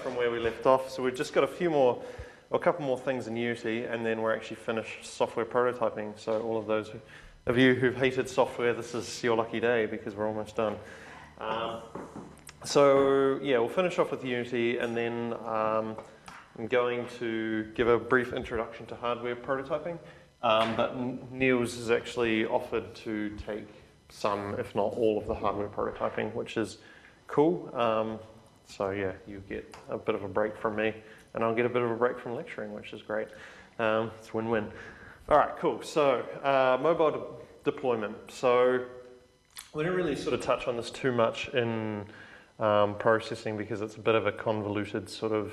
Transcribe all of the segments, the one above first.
from where we left off. So we've just got a couple more things in Unity, and then we're actually finished software prototyping. So all of those of you who've hated software, this is your lucky day because we're almost done. So yeah, we'll finish off with Unity, and then I'm going to give a brief introduction to hardware prototyping. But Niels has actually offered to take some, if not all, of the hardware prototyping, which is cool. So yeah, you get a bit of a break from me, and I'll get a bit of a break from lecturing, which is great. It's win-win. All right, cool. So mobile deployment. So we don't really sort of touch on this too much in processing because it's a bit of a convoluted sort of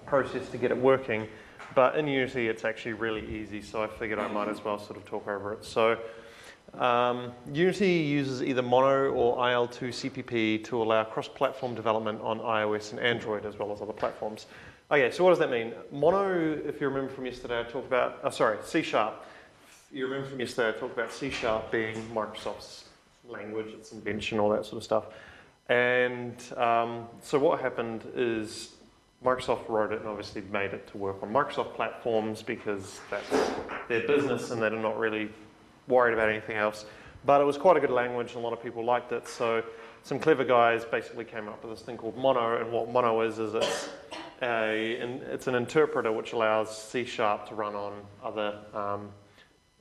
process to get it working. But in Unity, it's actually really easy, so I figured I might as well sort of talk over it. So Unity uses either Mono or IL2 CPP to allow cross-platform development on iOS and Android as well as other platforms. Okay, so what does that mean? Mono, if you remember from yesterday, I talked about, C#. If you remember from yesterday, I talked about C# being Microsoft's language, its invention, all that sort of stuff. And so what happened is Microsoft wrote it and obviously made it to work on Microsoft platforms because that's their business and they're not really worried about anything else. But it was quite a good language and a lot of people liked it. So some clever guys basically came up with this thing called Mono, and what Mono is it's an interpreter which allows C# to run on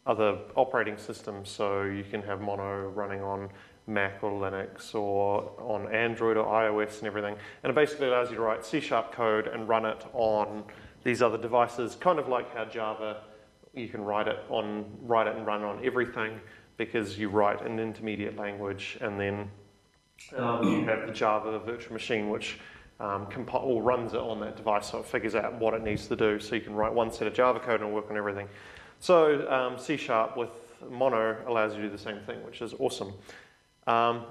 other operating systems. So you can have Mono running on Mac or Linux or on Android or iOS and everything. And it basically allows you to write C# code and run it on these other devices, kind of like how Java, you can write it and run on everything because you write an intermediate language, and then you have the Java virtual machine which runs it on that device, so it figures out what it needs to do. So you can write one set of Java code and work on everything. So C# with Mono allows you to do the same thing, which is awesome.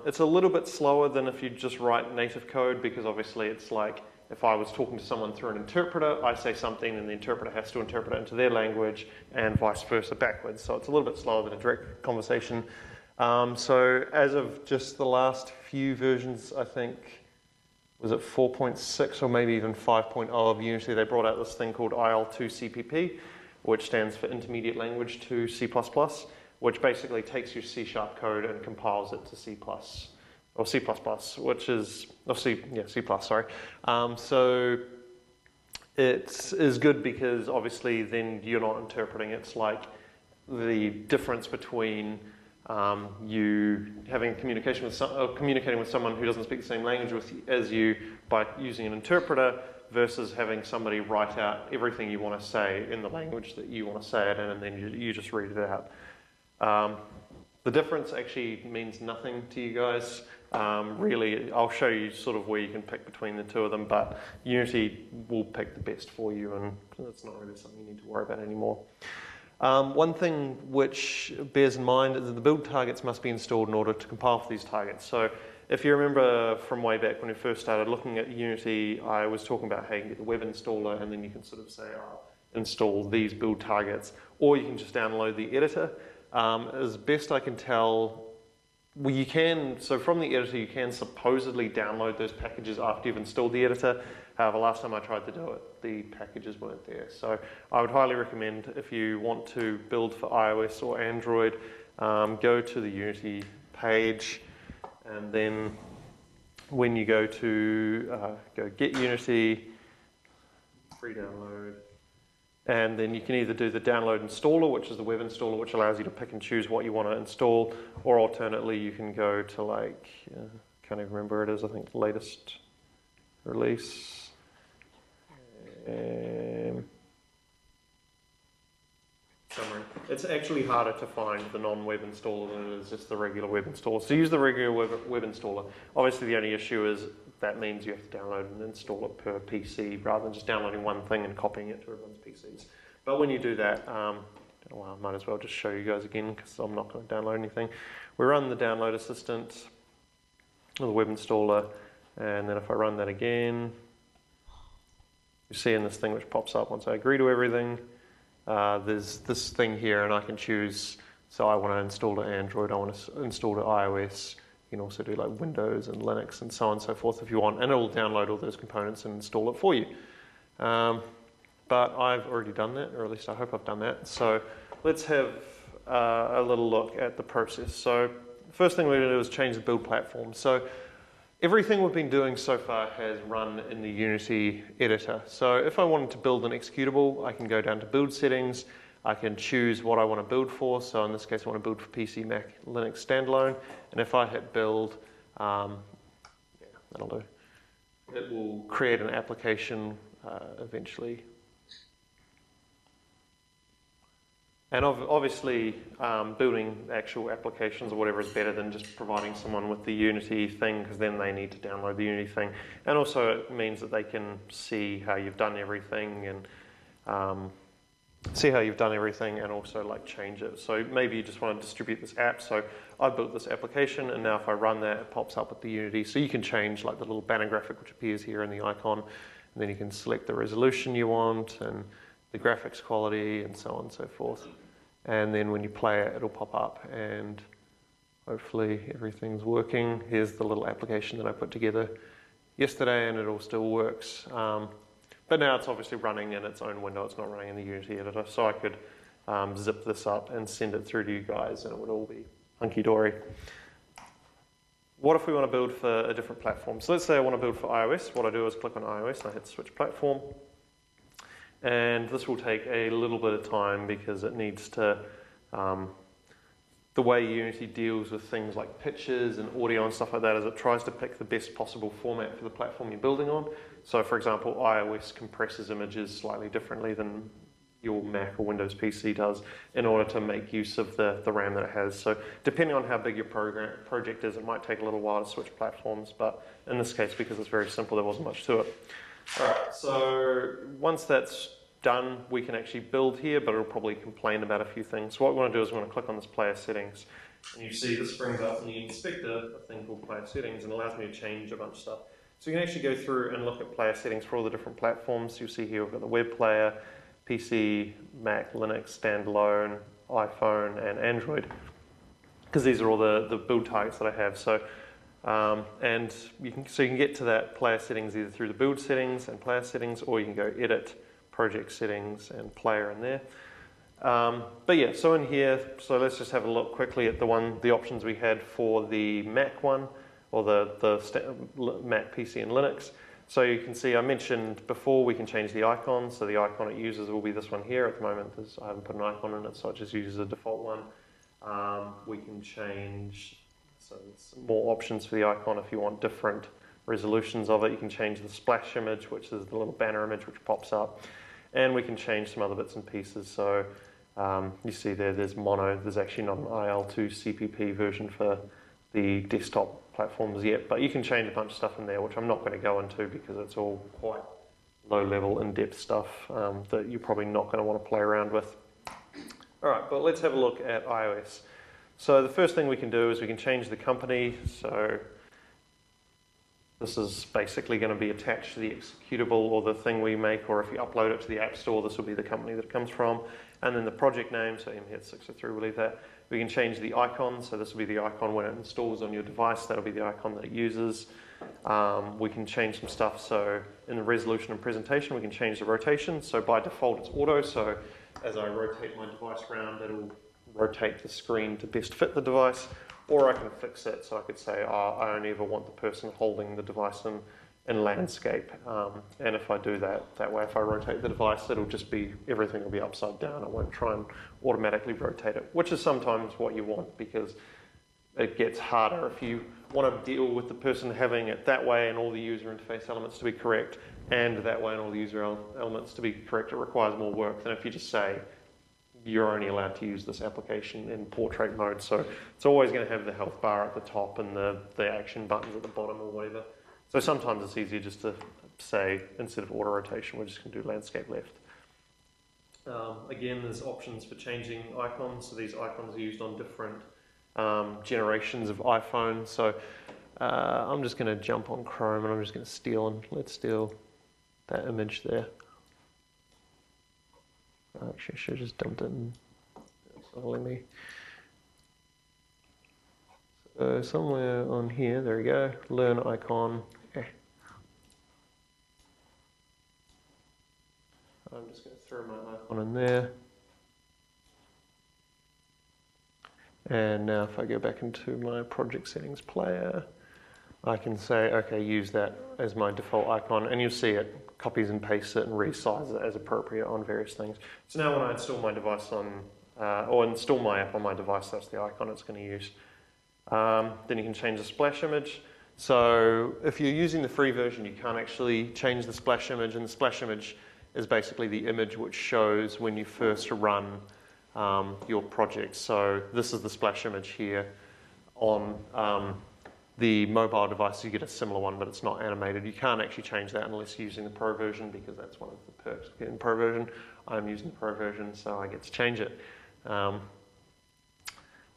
It's a little bit slower than if you just write native code because obviously it's like if I was talking to someone through an interpreter, I say something and the interpreter has to interpret it into their language and vice versa backwards. So it's a little bit slower than a direct conversation. So as of just the last few versions, I think, was it 4.6 or maybe even 5.0 of Unity, they brought out this thing called IL2 CPP, which stands for Intermediate Language to C++, which basically takes your C# code and compiles it to C++, or C++, which is, C++, sorry. So it is good because obviously then you're not interpreting. It's like the difference between you having communicating with someone who doesn't speak the same language as you by using an interpreter versus having somebody write out everything you want to say in the language that you want to say it in, and then you just read it out. The difference actually means nothing to you guys. Really, I'll show you sort of where you can pick between the two of them, but Unity will pick the best for you, and it's not really something you need to worry about anymore. One thing which bears in mind is that the build targets must be installed in order to compile for these targets. So if you remember from way back when we first started looking at Unity, I was talking about how you can get the web installer, and then you can sort of say, install these build targets, or you can just download the editor. As best I can tell, you can, so from the editor you can supposedly download those packages after you've installed the editor. However, last time I tried to do it, the packages weren't there. So I would highly recommend, if you want to build for iOS or Android, go to the Unity page, and then when you go to go get Unity, free download, and then you can either do the download installer, which is the web installer, which allows you to pick and choose what you want to install, or alternately you can go to like, can't even remember where it is, I think the latest release. Summary. It's actually harder to find the non-web installer than it is just the regular web installer. So use the regular web installer. Obviously the only issue is that means you have to download and install it per PC rather than just downloading one thing and copying it to everyone's PCs. But when you do that, I might as well just show you guys again because I'm not going to download anything. We run the download assistant, or the web installer, and then if I run that again, you see in this thing which pops up once I agree to everything, there's this thing here and I can choose, so I want to install to Android, I want to install to iOS, You can also do like Windows and Linux and so on and so forth if you want, and it will download all those components and install it for you. But I've already done that, or at least I hope I've done that. So let's have a little look at the process. So first thing we're going to do is change the build platform. So everything we've been doing so far has run in the Unity editor. So if I wanted to build an executable, I can go down to build settings. I can choose what I want to build for. So in this case, I want to build for PC, Mac, Linux standalone. And if I hit build, yeah, that'll do. It will create an application eventually. And obviously, building actual applications or whatever is better than just providing someone with the Unity thing, because then they need to download the Unity thing. And also it means that they can see how you've done everything and and also like change it. So maybe you just want to distribute this app. So I built this application, and now if I run that, it pops up with the Unity. So you can change like the little banner graphic which appears here in the icon, and then you can select the resolution you want and the graphics quality and so on and so forth. And then when you play it, it'll pop up, and hopefully everything's working. Here's the little application that I put together yesterday, and it all still works. But now it's obviously running in its own window. It's not running in the Unity editor. So I could zip this up and send it through to you guys, and it would all be hunky-dory. What if we want to build for a different platform? So let's say I want to build for iOS. What I do is click on iOS, and I hit switch platform. And this will take a little bit of time because it needs to, the way Unity deals with things like pictures and audio and stuff like that is it tries to pick the best possible format for the platform you're building on. So for example, iOS compresses images slightly differently than your Mac or Windows PC does in order to make use of the RAM that it has. So depending on how big your project is, it might take a little while to switch platforms, but in this case, because it's very simple, there wasn't much to it. Alright, so once that's done, we can actually build here, but it'll probably complain about a few things. So what we want to do is we want to click on this player settings, and you see this brings up in the inspector a thing called player settings, and allows me to change a bunch of stuff. So you can actually go through and look at player settings for all the different platforms. You'll see here we've got the web player, PC, Mac, Linux, standalone, iPhone, and Android, because these are all the build targets that I have. So and you can get to that player settings either through the build settings and player settings, or you can go edit project settings and player in there. But yeah, so in here, so let's just have a look quickly at the options we had for the Mac one, or the Mac, PC, and Linux. So you can see I mentioned before we can change the icon. So the icon it uses will be this one here. At the moment, I haven't put an icon in it, so it just uses a default one. We can change, so there's more options for the icon if you want different resolutions of it. You can change the splash image, which is the little banner image which pops up. And we can change some other bits and pieces. So you see there's mono. There's actually not an IL2 CPP version for the desktop platforms yet, but you can change a bunch of stuff in there, which I'm not going to go into because it's all quite low-level, in-depth stuff that you're probably not going to want to play around with. All right, but let's have a look at iOS. So the first thing we can do is we can change the company. So this is basically going to be attached to the executable or the thing we make, or if you upload it to the App Store, this will be the company that it comes from. And then the project name, so MHIT 603, we'll leave that. We can change the icon, so this will be the icon when it installs on your device, that'll be the icon that it uses. We can change some stuff, so in the resolution and presentation, we can change the rotation. So by default, it's auto, so as I rotate my device around, it'll rotate the screen to best fit the device. Or I can fix it, so I could say, I only ever want the person holding the device in landscape. And if I do that way, if I rotate the device, it'll just be, everything will be upside down. I won't try and automatically rotate it, which is sometimes what you want, because it gets harder if you want to deal with the person having it that way and all the user interface elements to be correct, and that way and all the user elements to be correct. It requires more work than if you just say, you're only allowed to use this application in portrait mode. So it's always going to have the health bar at the top and the action buttons at the bottom or whatever. So sometimes it's easier just to say, instead of auto rotation, we're just going to do landscape left. Again, there's options for changing icons. So these icons are used on different generations of iPhone. So I'm just going to jump on Chrome and I'm just going to let's steal that image there. Actually, I should have just dumped it in. It's not letting me. So So somewhere on here, there we go, learn icon. I'm just going to throw my icon in there. And now if I go back into my project settings player, I can say, okay, use that as my default icon, and you'll see it copies and pastes it and resizes it as appropriate on various things. So now when I install my device on, or install my app on my device, that's the icon it's going to use. Then you can change the splash image. So if you're using the free version, you can't actually change the splash image, and the splash image is basically the image which shows when you first run your project. So this is the splash image here. On the mobile device, you get a similar one, but it's not animated. You can't actually change that unless you're using the Pro version, because that's one of the perks of getting Pro version. I'm using the Pro version, so I get to change it.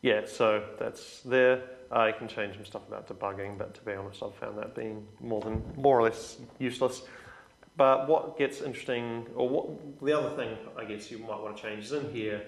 Yeah, so that's there. You can change some stuff about debugging, but to be honest, I've found that being more or less useless. But what gets interesting, or the other thing I guess you might want to change is in here.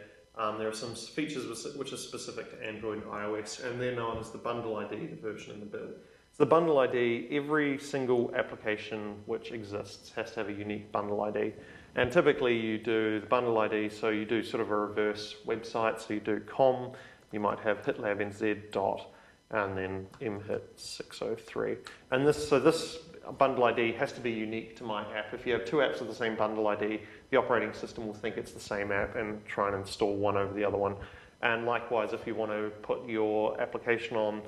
There are some features which are specific to Android and iOS, and they're known as the bundle ID, the version and the build. So the bundle ID, every single application which exists has to have a unique bundle ID. And typically you do the bundle ID, so you do sort of a reverse website, so you do com, you might have hitlabnz dot, and then MHIT 603. And this bundle ID has to be unique to my app. If you have two apps with the same bundle ID, the operating system will think it's the same app and try and install one over the other one. And likewise, if you want to put your application on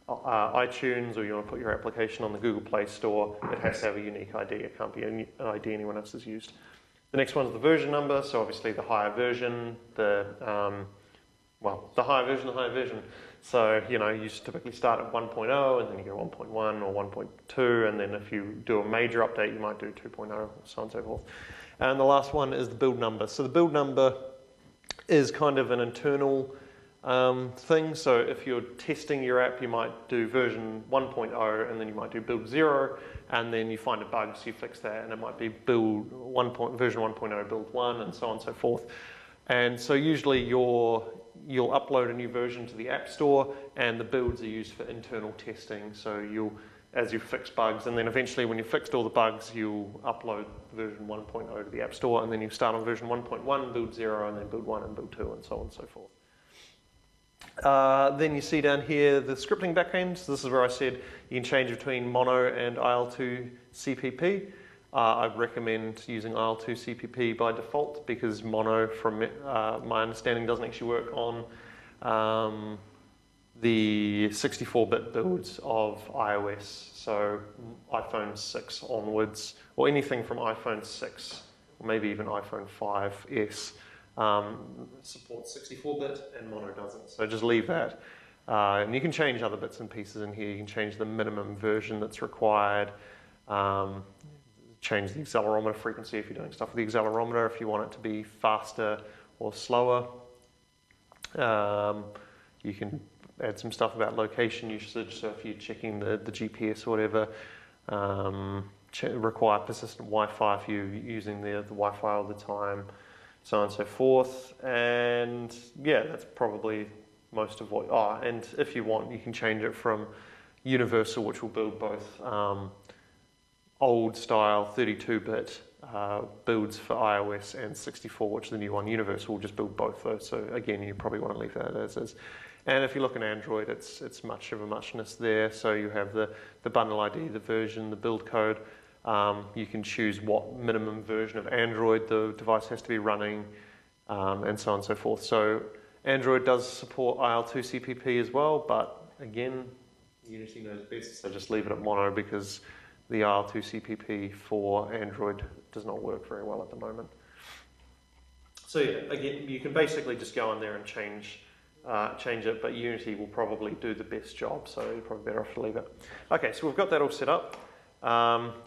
iTunes, or you want to put your application on the Google Play Store, it has to have a unique ID. It can't be an ID anyone else has used. The next one is the version number. So obviously the higher version, the higher version. So, you typically start at 1.0 and then you go 1.1 or 1.2, and then if you do a major update, you might do 2.0, so on and so forth. And the last one is the build number. So the build number is kind of an internal thing. So if you're testing your app, you might do version 1.0 and then you might do build 0, and then you find a bug, so you fix that, and it might be version 1.0 build 1, and so on and so forth. And so usually you'll upload a new version to the App Store, and the builds are used for internal testing. So as you fix bugs, and then eventually when you've fixed all the bugs, you'll upload version 1.0 to the App Store, and then you start on version 1.1, build 0, and then build 1 and build 2, and so on and so forth. Then you see down here the scripting backends. This is where I said you can change between Mono and IL2 CPP. I recommend using IL2 CPP by default, because Mono, from my understanding, doesn't actually work on the 64-bit builds of iOS. So iPhone 6 onwards, or anything from iPhone 6, or maybe even iPhone 5S, supports 64-bit, and Mono doesn't. So just leave that. And you can change other bits and pieces in here. You can change the minimum version that's required. Change the accelerometer frequency if you're doing stuff with the accelerometer, if you want it to be faster or slower. You can add some stuff about location usage, so if you're checking the GPS or whatever. Require persistent Wi-Fi if you're using the Wi-Fi all the time, so on and so forth. And yeah, that's probably most of what... and if you want, you can change it from universal, which will build both old style 32-bit builds for iOS, and 64, which is the new one. Universal will just build both those. So again, you probably want to leave that as is. And if you look at Android, it's much of a muchness there. So you have the bundle ID, the version, the build code. You can choose what minimum version of Android the device has to be running, and so on and so forth. So Android does support IL2 CPP as well, but again, Unity knows best, so just leave it at Mono, because the IL2 CPP for Android does not work very well at the moment. So yeah, again, you can basically just go in there and change it, but Unity will probably do the best job, so you're probably better off to leave it. Okay, so we've got that all set up.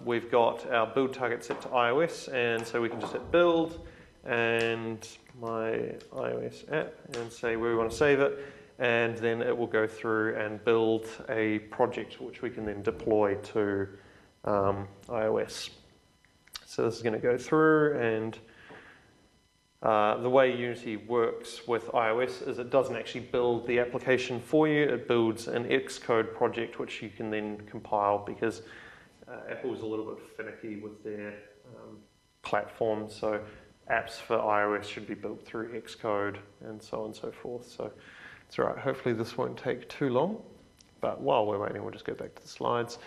We've got our build target set to iOS, and so we can just hit build and my iOS app and say where we want to save it, and then it will go through and build a project which we can then deploy to iOS. So this is going to go through and the way Unity works with iOS is it doesn't actually build the application for you, it builds an Xcode project which you can then compile, because Apple's a little bit finicky with their platform, so apps for iOS should be built through Xcode and so on and so forth. So it's all right, hopefully this won't take too long, but while we're waiting we'll just go back to the slides.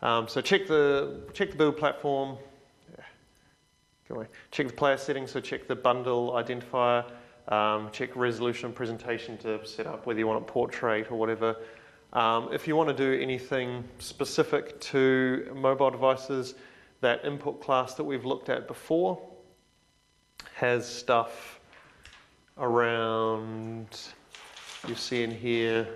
So check the build platform. Check the player settings, so check the bundle identifier, check resolution presentation to set up whether you want a portrait or whatever. If you want to do anything specific to mobile devices, that input class that we've looked at before has stuff around, you see in here,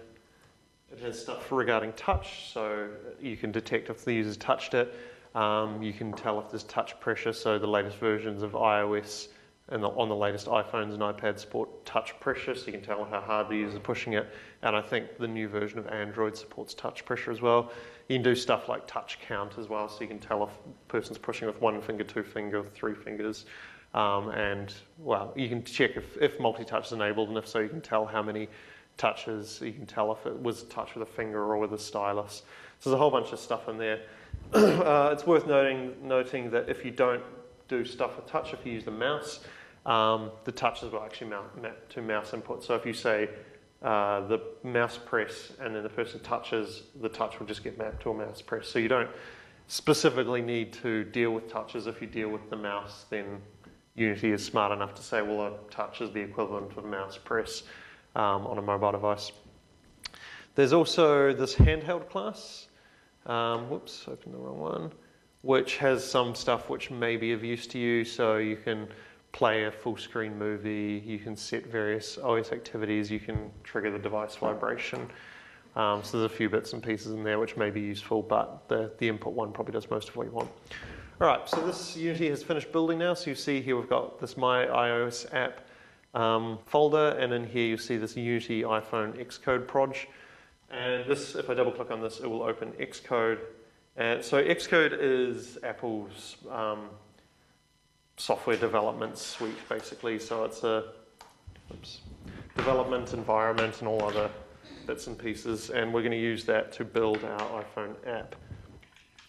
it has stuff regarding touch, so you can detect if the user's touched it. You can tell if there's touch pressure, so the latest versions of iOS and on the latest iPhones and iPads support touch pressure, so you can tell how hard the user's pushing it. And I think the new version of Android supports touch pressure as well. You can do stuff like touch count as well, so you can tell if the person's pushing with 1 finger, 2 finger, 3 fingers. And, well, you can check if multi-touch is enabled, and if so, you can tell how many touches. You can tell if it was a touch with a finger or with a stylus. So there's a whole bunch of stuff in there. It's worth noting that if you don't do stuff with touch, if you use the mouse, the touches will actually map to mouse input. So if you say the mouse press and then the person touches, the touch will just get mapped to a mouse press. So you don't specifically need to deal with touches. If you deal with the mouse, then Unity is smart enough to say, well, a touch is the equivalent of a mouse press on a mobile device. There's also this handheld class. Whoops, opened the wrong one. Which has some stuff which may be of use to you. So you can play a full screen movie, you can set various OS activities, you can trigger the device vibration. So there's a few bits and pieces in there which may be useful, but the input one probably does most of what you want. All right, so this Unity has finished building now. So you see here we've got this My iOS app folder, and in here you see this Unity iPhone Xcode proj. And this, if I double click on this, it will open Xcode. And so Xcode is Apple's software development suite, basically. So it's a development environment and all other bits and pieces. And we're going to use that to build our iPhone app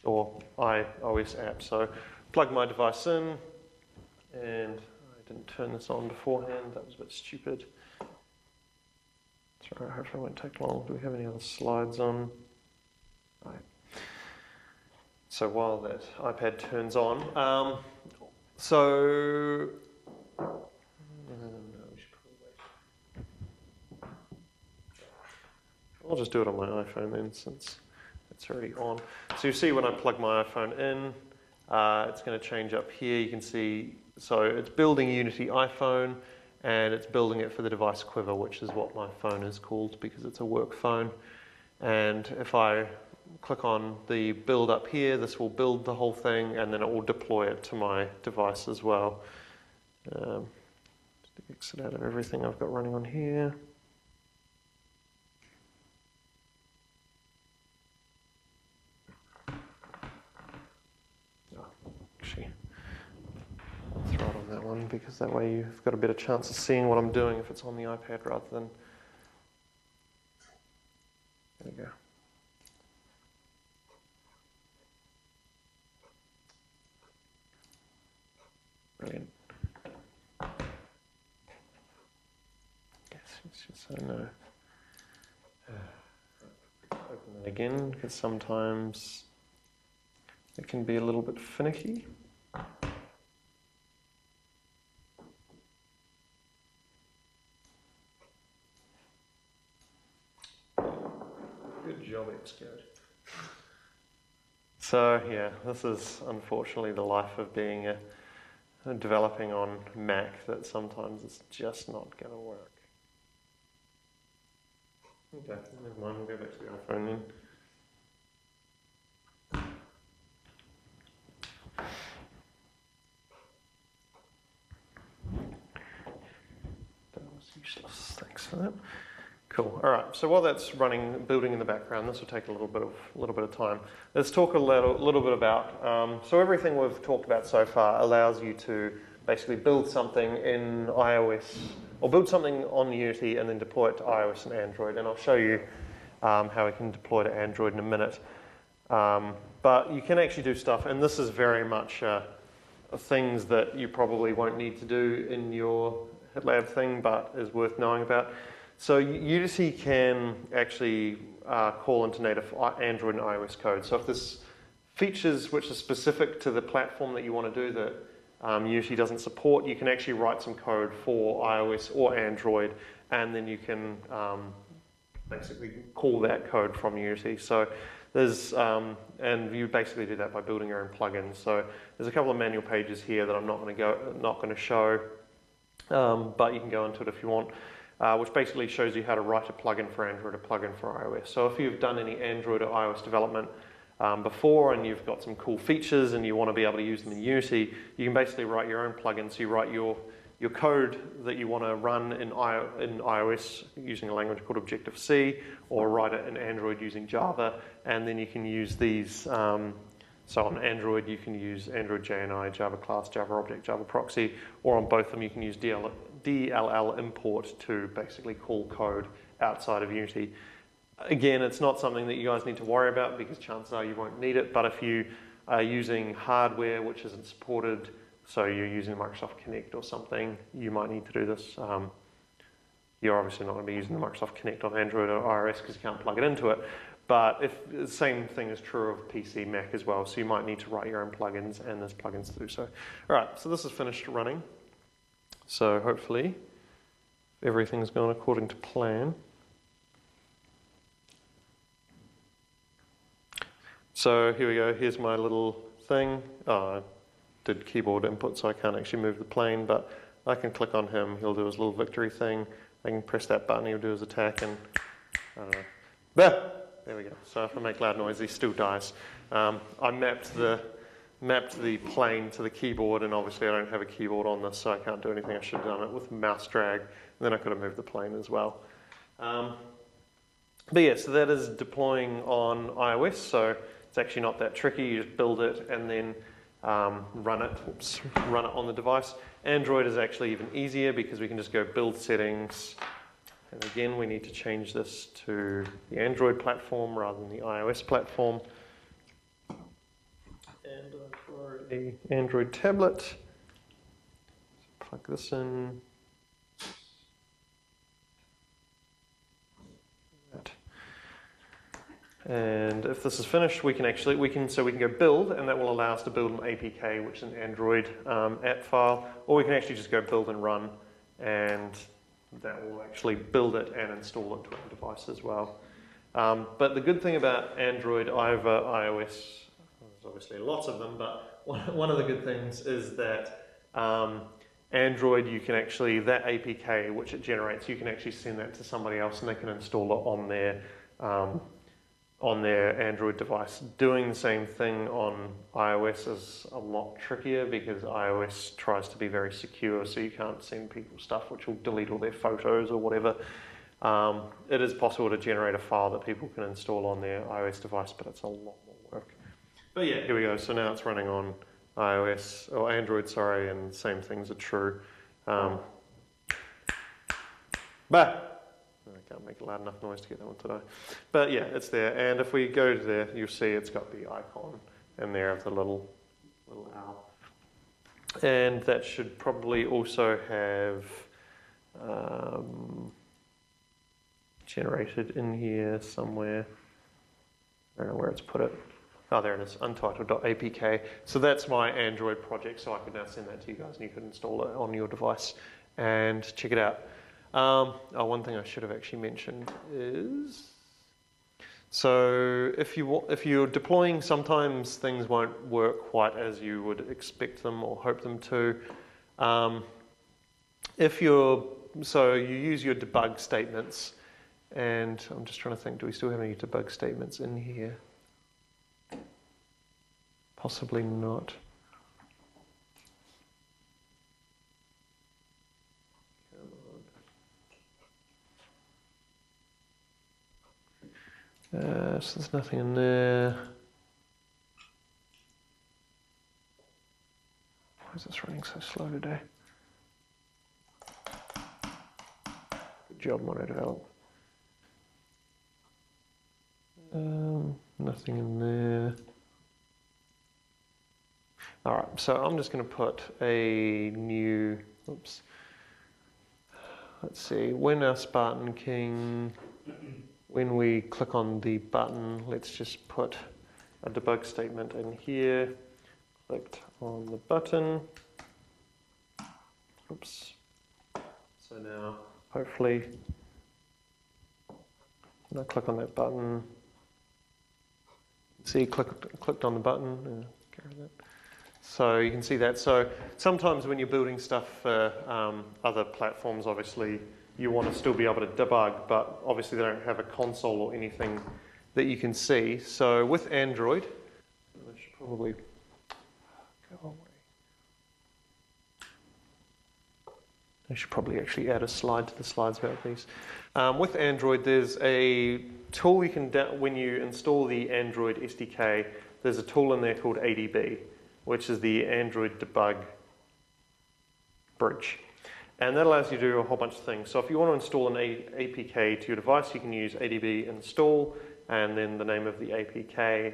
or iOS app. So plug my device in, and I didn't turn this on beforehand. That was a bit stupid. Sorry, hopefully it won't take long. Do we have any other slides on? Right. So while that iPad turns on, no, we should probably wait. I'll just do it on my iPhone then, since it's already on. So you see when I plug my iPhone in, it's going to change up here. You can see, so it's building Unity iPhone, and it's building it for the device Quiver, which is what my phone is called because it's a work phone. And if I click on the build up here, this will build the whole thing, and then it will deploy it to my device as well. Just exit out of everything I've got running on here. Actually, I'll throw it on that one, because that way you've got a better chance of seeing what I'm doing if it's on the iPad rather than... There we go. Brilliant. Yes, it's just so no. Open it again, because sometimes it can be a little bit finicky. Good job, Xcode. So yeah, this is unfortunately the life of being developing on Mac, that sometimes it's just not going to work. Okay, never mind, we'll go back to the iPhone then. That was useless, thanks for that. Cool. All right. So while that's running, building in the background, this will take a little bit of time. Let's talk a little bit about. So everything we've talked about so far allows you to basically build something in iOS, or build something on Unity and then deploy it to iOS and Android. And I'll show you how we can deploy to Android in a minute. But you can actually do stuff, and this is very much things that you probably won't need to do in your HitLab thing, but is worth knowing about. So Unity can actually call into native Android and iOS code. So if there's features which are specific to the platform that you want to do that Unity doesn't support, you can actually write some code for iOS or Android, and then you can basically call that code from Unity. So there's, and you basically do that by building your own plugins. So there's a couple of manual pages here that I'm not going to show, but you can go into it if you want, which basically shows you how to write a plugin for Android, a plugin for iOS. So if you've done any Android or iOS development before and you've got some cool features and you want to be able to use them in Unity, you can basically write your own plugin. So you write your code that you want to run in iOS using a language called Objective-C, or write it in Android using Java, and then you can use these. So on Android, you can use Android JNI, Java class, Java object, Java proxy, or on both of them, you can use DLL import to basically call code outside of Unity. Again, it's not something that you guys need to worry about because chances are you won't need it, but if you are using hardware which isn't supported, so you're using Microsoft Connect or something, you might need to do this. You're obviously not going to be using the Microsoft Connect on Android or iOS because you can't plug it into it. But if the same thing is true of PC, Mac as well, so you might need to write your own plugins, and there's plugins to do so. All right, so this is finished running. So hopefully everything's gone according to plan. So here we go, here's my little thing. Oh, I did keyboard input, so I can't actually move the plane, but I can click on him, he'll do his little victory thing. I can press that button, he'll do his attack, and I don't know. Bah! There we go. So if I make loud noise, he still dies. I mapped the plane to the keyboard, and obviously I don't have a keyboard on this, so I can't do anything. I should have done it with mouse drag, and then I could have moved the plane as well. But yeah, so that is deploying on iOS, so it's actually not that tricky. You just build it and then run it on the device. Android is actually even easier because we can just go build settings, and again we need to change this to the Android platform rather than the iOS platform. And I've got an Android tablet. So plug this in. And if this is finished, we can go build, and that will allow us to build an APK, which is an Android app file, or we can actually just go build and run, and that will actually build it and install it to our device as well. But the good thing about Android over iOS, there's obviously lots of them, but one of the good things is that Android, you can actually, that APK which it generates, you can actually send that to somebody else and they can install it on their Android device. Doing the same thing on iOS is a lot trickier because iOS tries to be very secure, so you can't send people stuff which will delete all their photos or whatever. It is possible to generate a file that people can install on their iOS device, but it's a lot more work. But yeah, here we go. So now it's running on iOS, or Android, sorry, and the same things are true. I can't make a loud enough noise to get that one today. But yeah, it's there. And if we go to there, you'll see it's got the icon in there of the little owl. And that should probably also have generated in here somewhere. I don't know where it's put it. Oh, there it is, untitled.apk. So that's my Android project, so I could now send that to you guys and you could install it on your device and check it out. One thing I should have actually mentioned is, so if you're deploying, sometimes things won't work quite as you would expect them or hope them to. So you use your debug statements, and I'm just trying to think, do we still have any debug statements in here? Possibly not. So there's nothing in there. Why is this running so slow today? Good job, MonoDevelop. Nothing in there. All right, so I'm just going to put a new, oops. Let's see, when our Spartan King, when we click on the button, let's just put a debug statement in here. Clicked on the button. Oops. So now, hopefully, when I click on that button, see, clicked on the button. Carry that. So you can see that. So sometimes when you're building stuff for other platforms, obviously you want to still be able to debug, but obviously they don't have a console or anything that you can see. So with Android, I should probably go away. I should probably actually add a slide to the slides about these. With Android, there's a tool you can, when you install the Android SDK, there's a tool in there called ADB, which is the Android Debug Bridge. And that allows you to do a whole bunch of things. So if you want to install an APK to your device, you can use ADB install, and then the name of the APK.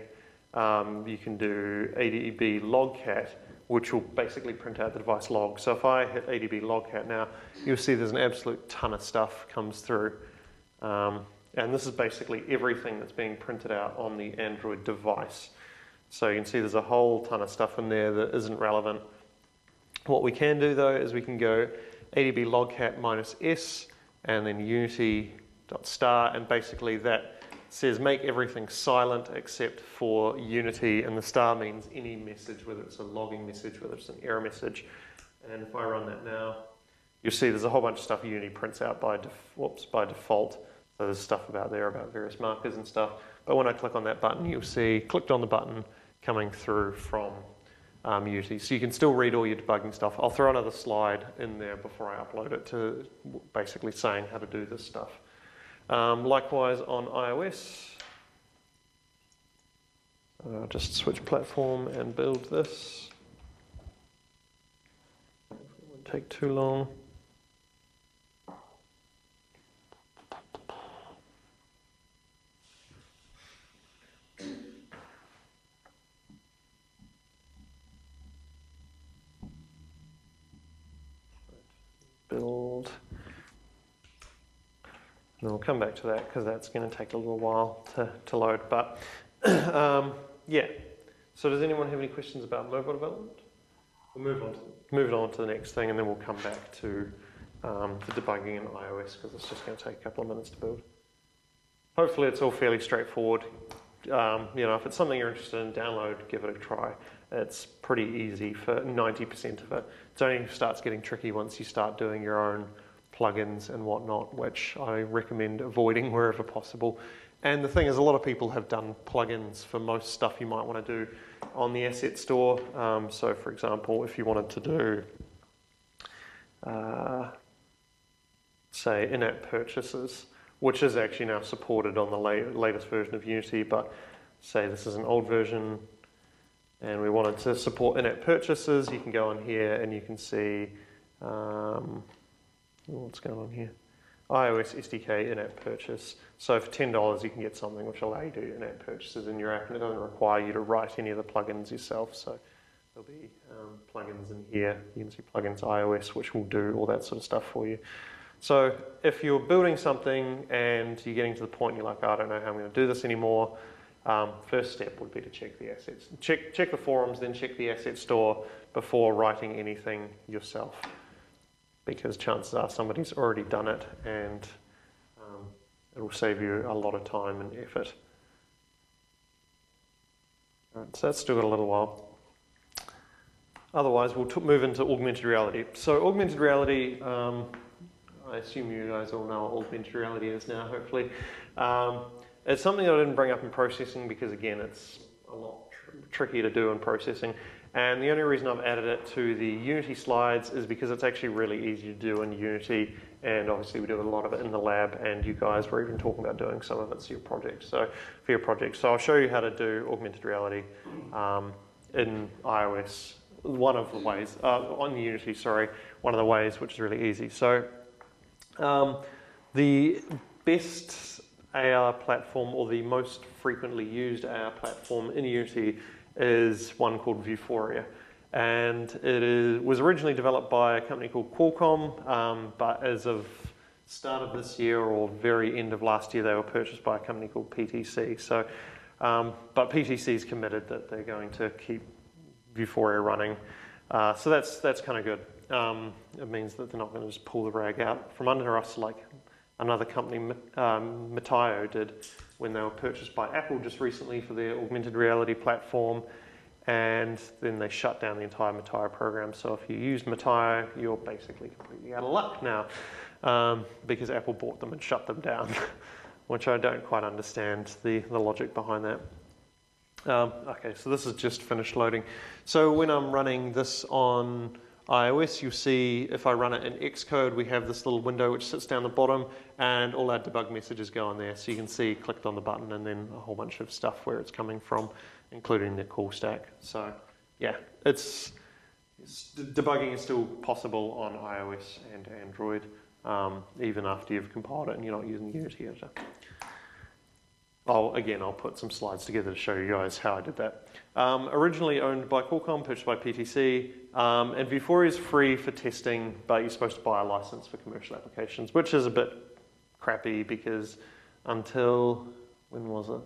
You can do ADB logcat, which will basically print out the device log. So if I hit ADB logcat now, you'll see there's an absolute ton of stuff comes through. And this is basically everything that's being printed out on the Android device. So you can see there's a whole ton of stuff in there that isn't relevant. What we can do though is we can go ADB logcat -s and then unity.star, and basically that says make everything silent except for Unity, and the star means any message, whether it's a logging message, whether it's an error message. And if I run that now, you'll see there's a whole bunch of stuff Unity prints out by default. So there's stuff about there about various markers and stuff. But when I click on that button, you'll see clicked on the button coming through from Unity. So you can still read all your debugging stuff. I'll throw another slide in there before I upload it to basically saying how to do this stuff. Likewise on iOS, I'll just switch platform and build this. It won't take too long. Build. And we'll come back to that because that's going to take a little while to load. But yeah, so does anyone have any questions about mobile development? We'll move on to the next thing, and then we'll come back to the debugging in iOS because it's just going to take a couple of minutes to build. Hopefully it's all fairly straightforward. You know, if it's something you're interested in, download, give it a try. It's pretty easy for 90% of it. It only starts getting tricky once you start doing your own plugins and whatnot, which I recommend avoiding wherever possible. And the thing is, a lot of people have done plugins for most stuff you might want to do on the asset store. So for example, if you wanted to do, say, in-app purchases, which is actually now supported on the latest version of Unity, but say this is an old version and we wanted to support in-app purchases, you can go on here and you can see what's going on here. iOS SDK in-app purchase. So for $10 you can get something which will allow you to do in-app purchases in your app, and it doesn't require you to write any of the plugins yourself. So there'll be plugins in here. You can see plugins iOS, which will do all that sort of stuff for you. So if you're building something and you're getting to the point you're like, I don't know how I'm going to do this anymore, first step would be to check the assets. Check the forums, then check the asset store before writing anything yourself, because chances are somebody's already done it, and it will save you a lot of time and effort. All right, so that's still got a little while. Otherwise, we'll move into augmented reality. So augmented reality, I assume you guys all know what augmented reality is now, hopefully. It's something I didn't bring up in processing because, again, it's a lot trickier to do in processing. And the only reason I've added it to the Unity slides is because it's actually really easy to do in Unity, and obviously we do a lot of it in the lab, and you guys were even talking about doing some of it for your project. So I'll show you how to do augmented reality in iOS one of the ways, on Unity, sorry, one of the ways, which is really easy. So the best AR platform, or the most frequently used AR platform in Unity, is one called Vuforia. And it was originally developed by a company called Qualcomm, but as of start of this year or very end of last year, they were purchased by a company called PTC. So, but PTC's committed that they're going to keep Vuforia running. So that's kind of good. It means that they're not going to just pull the rag out from under us like another company, Metaio, did when they were purchased by Apple just recently for their augmented reality platform. And then they shut down the entire Metaio program. So if you use Metaio, you're basically completely out of luck now, because Apple bought them and shut them down, which I don't quite understand the logic behind that. Okay, so this is just finished loading. So when I'm running this on iOS, you see if I run it in Xcode, we have this little window which sits down the bottom, and all our debug messages go in there. So you can see clicked on the button and then a whole bunch of stuff where it's coming from, including the call stack. So yeah, debugging is still possible on iOS and Android, even after you've compiled it and you're not using Unity Editor. I'll put some slides together to show you guys how I did that. Originally owned by Qualcomm, purchased by PTC, and Vuforia is free for testing, but you're supposed to buy a license for commercial applications, which is a bit crappy because until, when was it?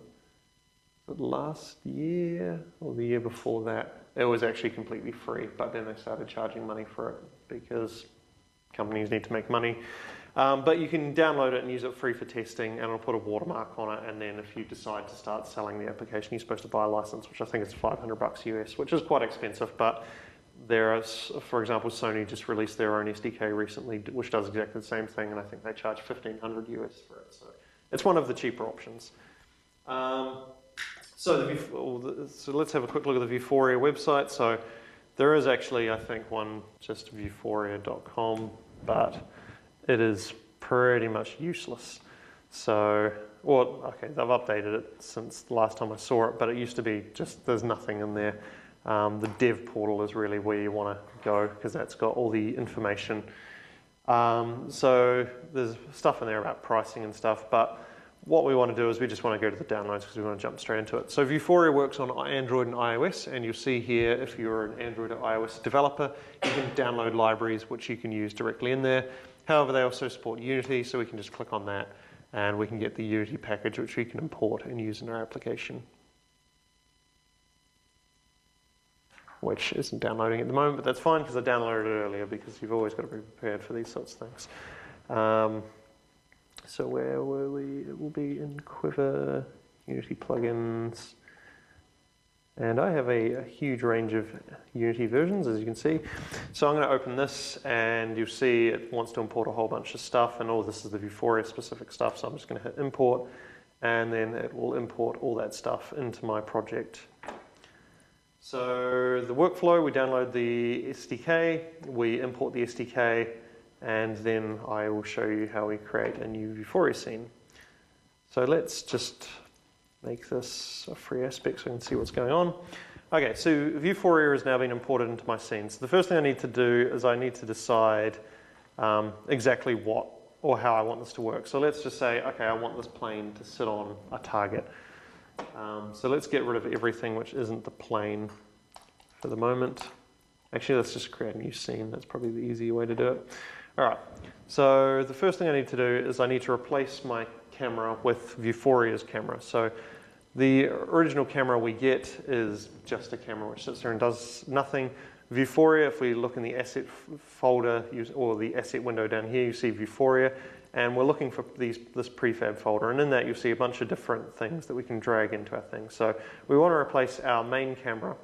Last year or the year before that, it was actually completely free, but then they started charging money for it because companies need to make money. But you can download it and use it free for testing, and it'll put a watermark on it, and then if you decide to start selling the application, you're supposed to buy a license, which I think is $500 US, which is quite expensive, but there is, for example, Sony just released their own SDK recently, which does exactly the same thing, and I think they charge $1,500 US for it, so it's one of the cheaper options. So let's have a quick look at the Vuforia website. So there is actually, I think, one just vuforia.com, but it is pretty much useless. So, okay, they've updated it since the last time I saw it, but it used to be just, there's nothing in there. The dev portal is really where you want to go because that's got all the information. So there's stuff in there about pricing and stuff, but what we want to do is we just want to go to the downloads because we want to jump straight into it. So Vuforia works on Android and iOS, and you'll see here if you're an Android or iOS developer, you can download libraries which you can use directly in there. However, they also support Unity, so we can just click on that and we can get the Unity package which we can import and use in our application, which isn't downloading at the moment, but that's fine because I downloaded it earlier because you've always got to be prepared for these sorts of things. So where were we? It will be in Quiver, Unity plugins. And I have a huge range of Unity versions, as you can see. So I'm going to open this, and you'll see it wants to import a whole bunch of stuff, and all this is the Vuforia specific stuff, so I'm just going to hit import, and then it will import all that stuff into my project. So the workflow, we download the SDK, we import the SDK, and then I will show you how we create a new Vuforia scene. So let's just make this a free aspect so I can see what's going on. Okay, so Vuforia has now been imported into my scene. So the first thing I need to do is I need to decide exactly what or how I want this to work. So let's just say, okay, I want this plane to sit on a target. So let's get rid of everything which isn't the plane for the moment. Actually, let's just create a new scene. That's probably the easier way to do it. All right, so the first thing I need to do is I need to replace my camera with Vuforia's camera. So the original camera we get is just a camera which sits there and does nothing. Vuforia, if we look in the asset folder or the asset window down here, you see Vuforia, and we're looking for this prefab folder, and in that you'll see a bunch of different things that we can drag into our thing. So we want to replace our main camera,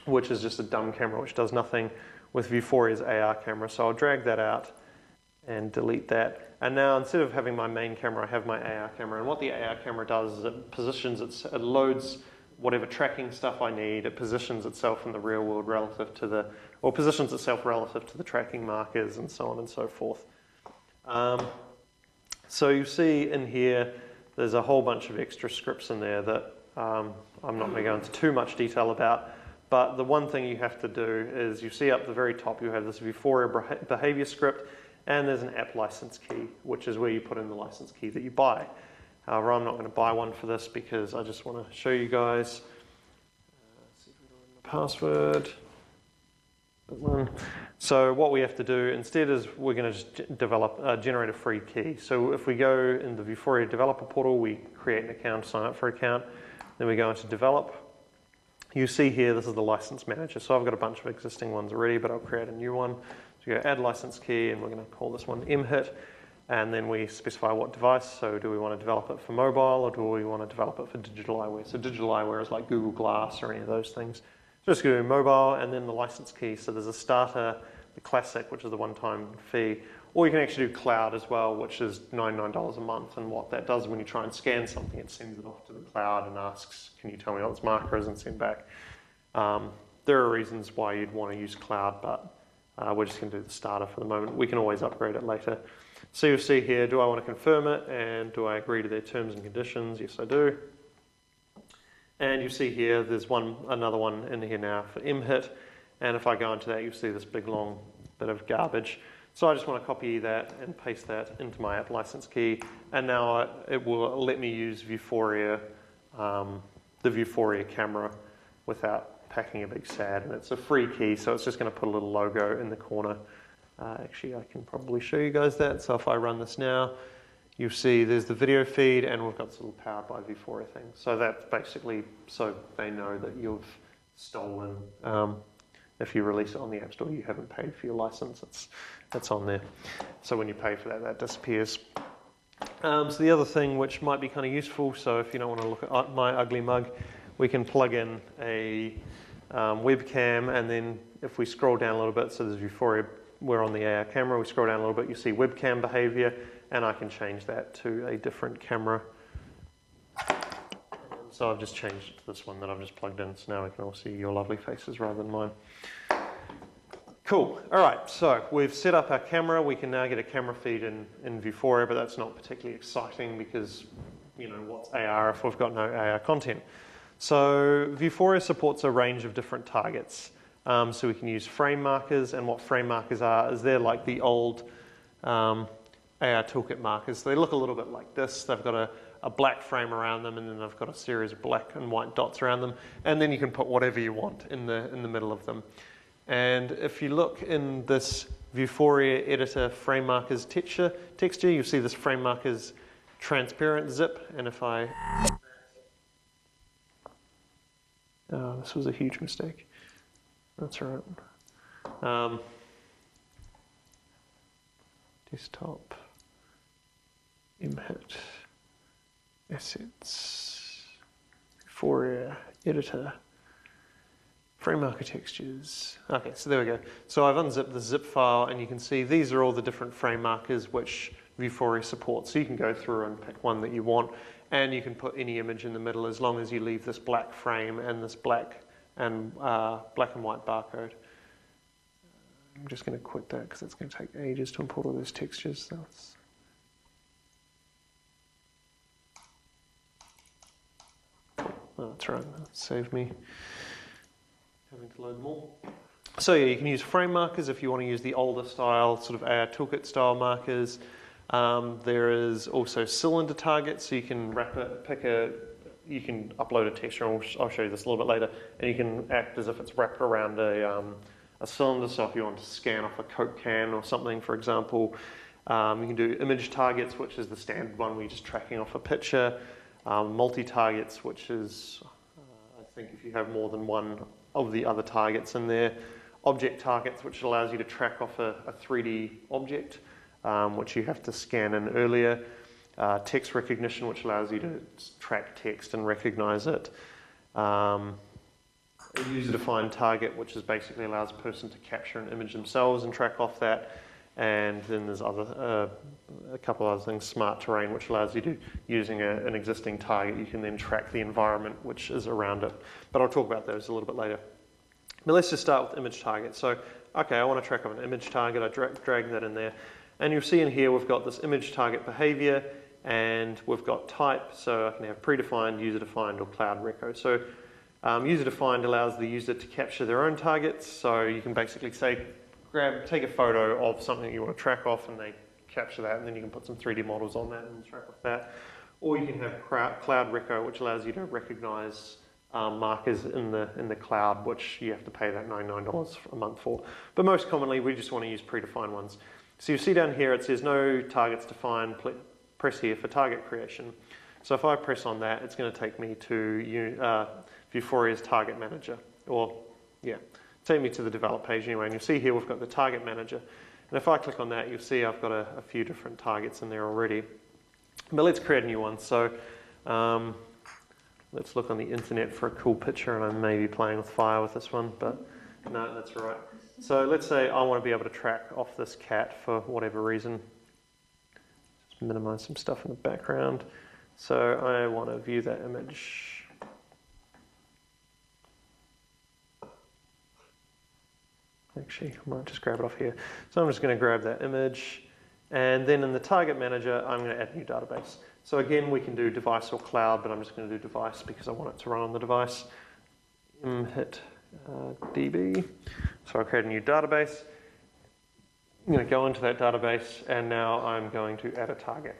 which is just a dumb camera which does nothing, with Vuforia's AR camera. So I'll drag that out and delete that. And now instead of having my main camera, I have my AR camera. And what the AR camera does is it loads whatever tracking stuff I need. It positions itself in the real world positions itself relative to the tracking markers and so on and so forth. So you see in here, there's a whole bunch of extra scripts in there that I'm not going to go into too much detail about. but the one thing you have to do is you see up the very top you have this Vuforia behavior script, and there's an app license key, which is where you put in the license key that you buy. However, I'm not going to buy one for this because I just want to show you guys. See if we got the password. That one. So what we have to do instead is we're going to just generate a free key. So if we go in the Vuforia developer portal, we create an account, sign up for an account, then we go into develop. You see here, this is the license manager. So I've got a bunch of existing ones already, but I'll create a new one. So you go add license key, and we're going to call this one MHIT. And then we specify what device. So do we want to develop it for mobile, or do we want to develop it for digital eyewear? So digital eyewear is like Google Glass or any of those things. So just go to mobile, and then the license key. So there's a starter, the classic, which is the one-time fee. Or you can actually do cloud as well, which is $99 a month. And what that does when you try and scan something, it sends it off to the cloud and asks, can you tell me what this marker is, and send back. There are reasons why you'd want to use cloud, but we're just going to do the starter for the moment. We can always upgrade it later. So you'll see here, do I want to confirm it, and do I agree to their terms and conditions? Yes, I do. And you see here, there's another one in here now for MHIT. And if I go into that, you'll see this big long bit of garbage. So I just want to copy that and paste that into my app license key. And now it will let me use Vuforia, the Vuforia camera without packing a big sad. And it's a free key, so it's just going to put a little logo in the corner. Actually, I can probably show you guys that. So if I run this now, you'll see there's the video feed, and we've got this little powered by Vuforia thing. So that's basically so they know that you've stolen. If you release it on the App Store, you haven't paid for your license. It's on there. So when you pay for that, that disappears. So the other thing which might be kind of useful, so if you don't want to look at my ugly mug, we can plug in a webcam, and then if we scroll down a little bit, so there's Vuforia, we're on the AR camera, we scroll down a little bit, you see webcam behavior, and I can change that to a different camera. So I've just changed it to this one that I've just plugged in, so now we can all see your lovely faces rather than mine. Cool. All right, so we've set up our camera. We can now get a camera feed in Vuforia, but that's not particularly exciting because, you know, what's AR if we've got no AR content? So Vuforia supports a range of different targets. So we can use frame markers, and what frame markers are is they're like the old AR toolkit markers. They look a little bit like this. They've got a black frame around them, and then they've got a series of black and white dots around them, and then you can put whatever you want in the middle of them. And if you look in this Vuforia editor frame markers texture, you'll see this frame markers transparent zip, and if I... Oh, this was a huge mistake. That's all right. Desktop, MHIT, assets, Vuforia, editor, frame marker textures. Okay, so there we go. So I've unzipped the zip file, and you can see these are all the different frame markers which Vuforia supports. So you can go through and pick one that you want, and you can put any image in the middle as long as you leave this black frame and this black and white barcode. I'm just going to quit that because it's going to take ages to import all those textures. So oh, that's right. That saved me having to load them all. So yeah, you can use frame markers if you want to use the older style, sort of AR toolkit style markers. There is also cylinder targets, so you can you can upload a texture, and I'll show you this a little bit later, and you can act as if it's wrapped around a cylinder. So if you want to scan off a Coke can or something, for example, you can do image targets, which is the standard one where you're just tracking off a picture. Multi-targets, which is, I think if you have more than one of the other targets in there. Object targets, which allows you to track off a 3D object, which you have to scan in earlier. Text recognition, which allows you to track text and recognize it. A user-defined target, which is basically allows a person to capture an image themselves and track off that. And then there's a couple other things. Smart terrain, which allows you to, using an existing target, you can then track the environment which is around it. But I'll talk about those a little bit later. But let's just start with image target. So, okay, I want to track off an image target. I drag that in there. And you'll see in here we've got this image target behavior, and we've got type. So I can have predefined, user-defined, or cloud reco. So User-defined allows the user to capture their own targets, so you can basically say, take a photo of something you want to track off, and they capture that, and then you can put some 3D models on that and track off that. Or you can have Cloud Reco, which allows you to recognize markers in the cloud, which you have to pay that $99 a month for. But most commonly, we just want to use predefined ones. So you see down here, it says no targets defined. Press here for target creation. So if I press on that, it's going to take me to Vueforia's target manager, take me to the develop page anyway. And you'll see here we've got the target manager. And if I click on that, you'll see I've got a few different targets in there already. But let's create a new one. So let's look on the internet for a cool picture, and I may be playing with fire with this one, but no, that's all right. So let's say I want to be able to track off this cat for whatever reason. Just minimize some stuff in the background. So I want to view that image. Actually, I might just grab it off here. So I'm just going to grab that image, and then in the target manager, I'm going to add a new database. So again, we can do device or cloud, but I'm just going to do device because I want it to run on the device. MHIT DB. So I'll create a new database. I'm going to go into that database, and now I'm going to add a target.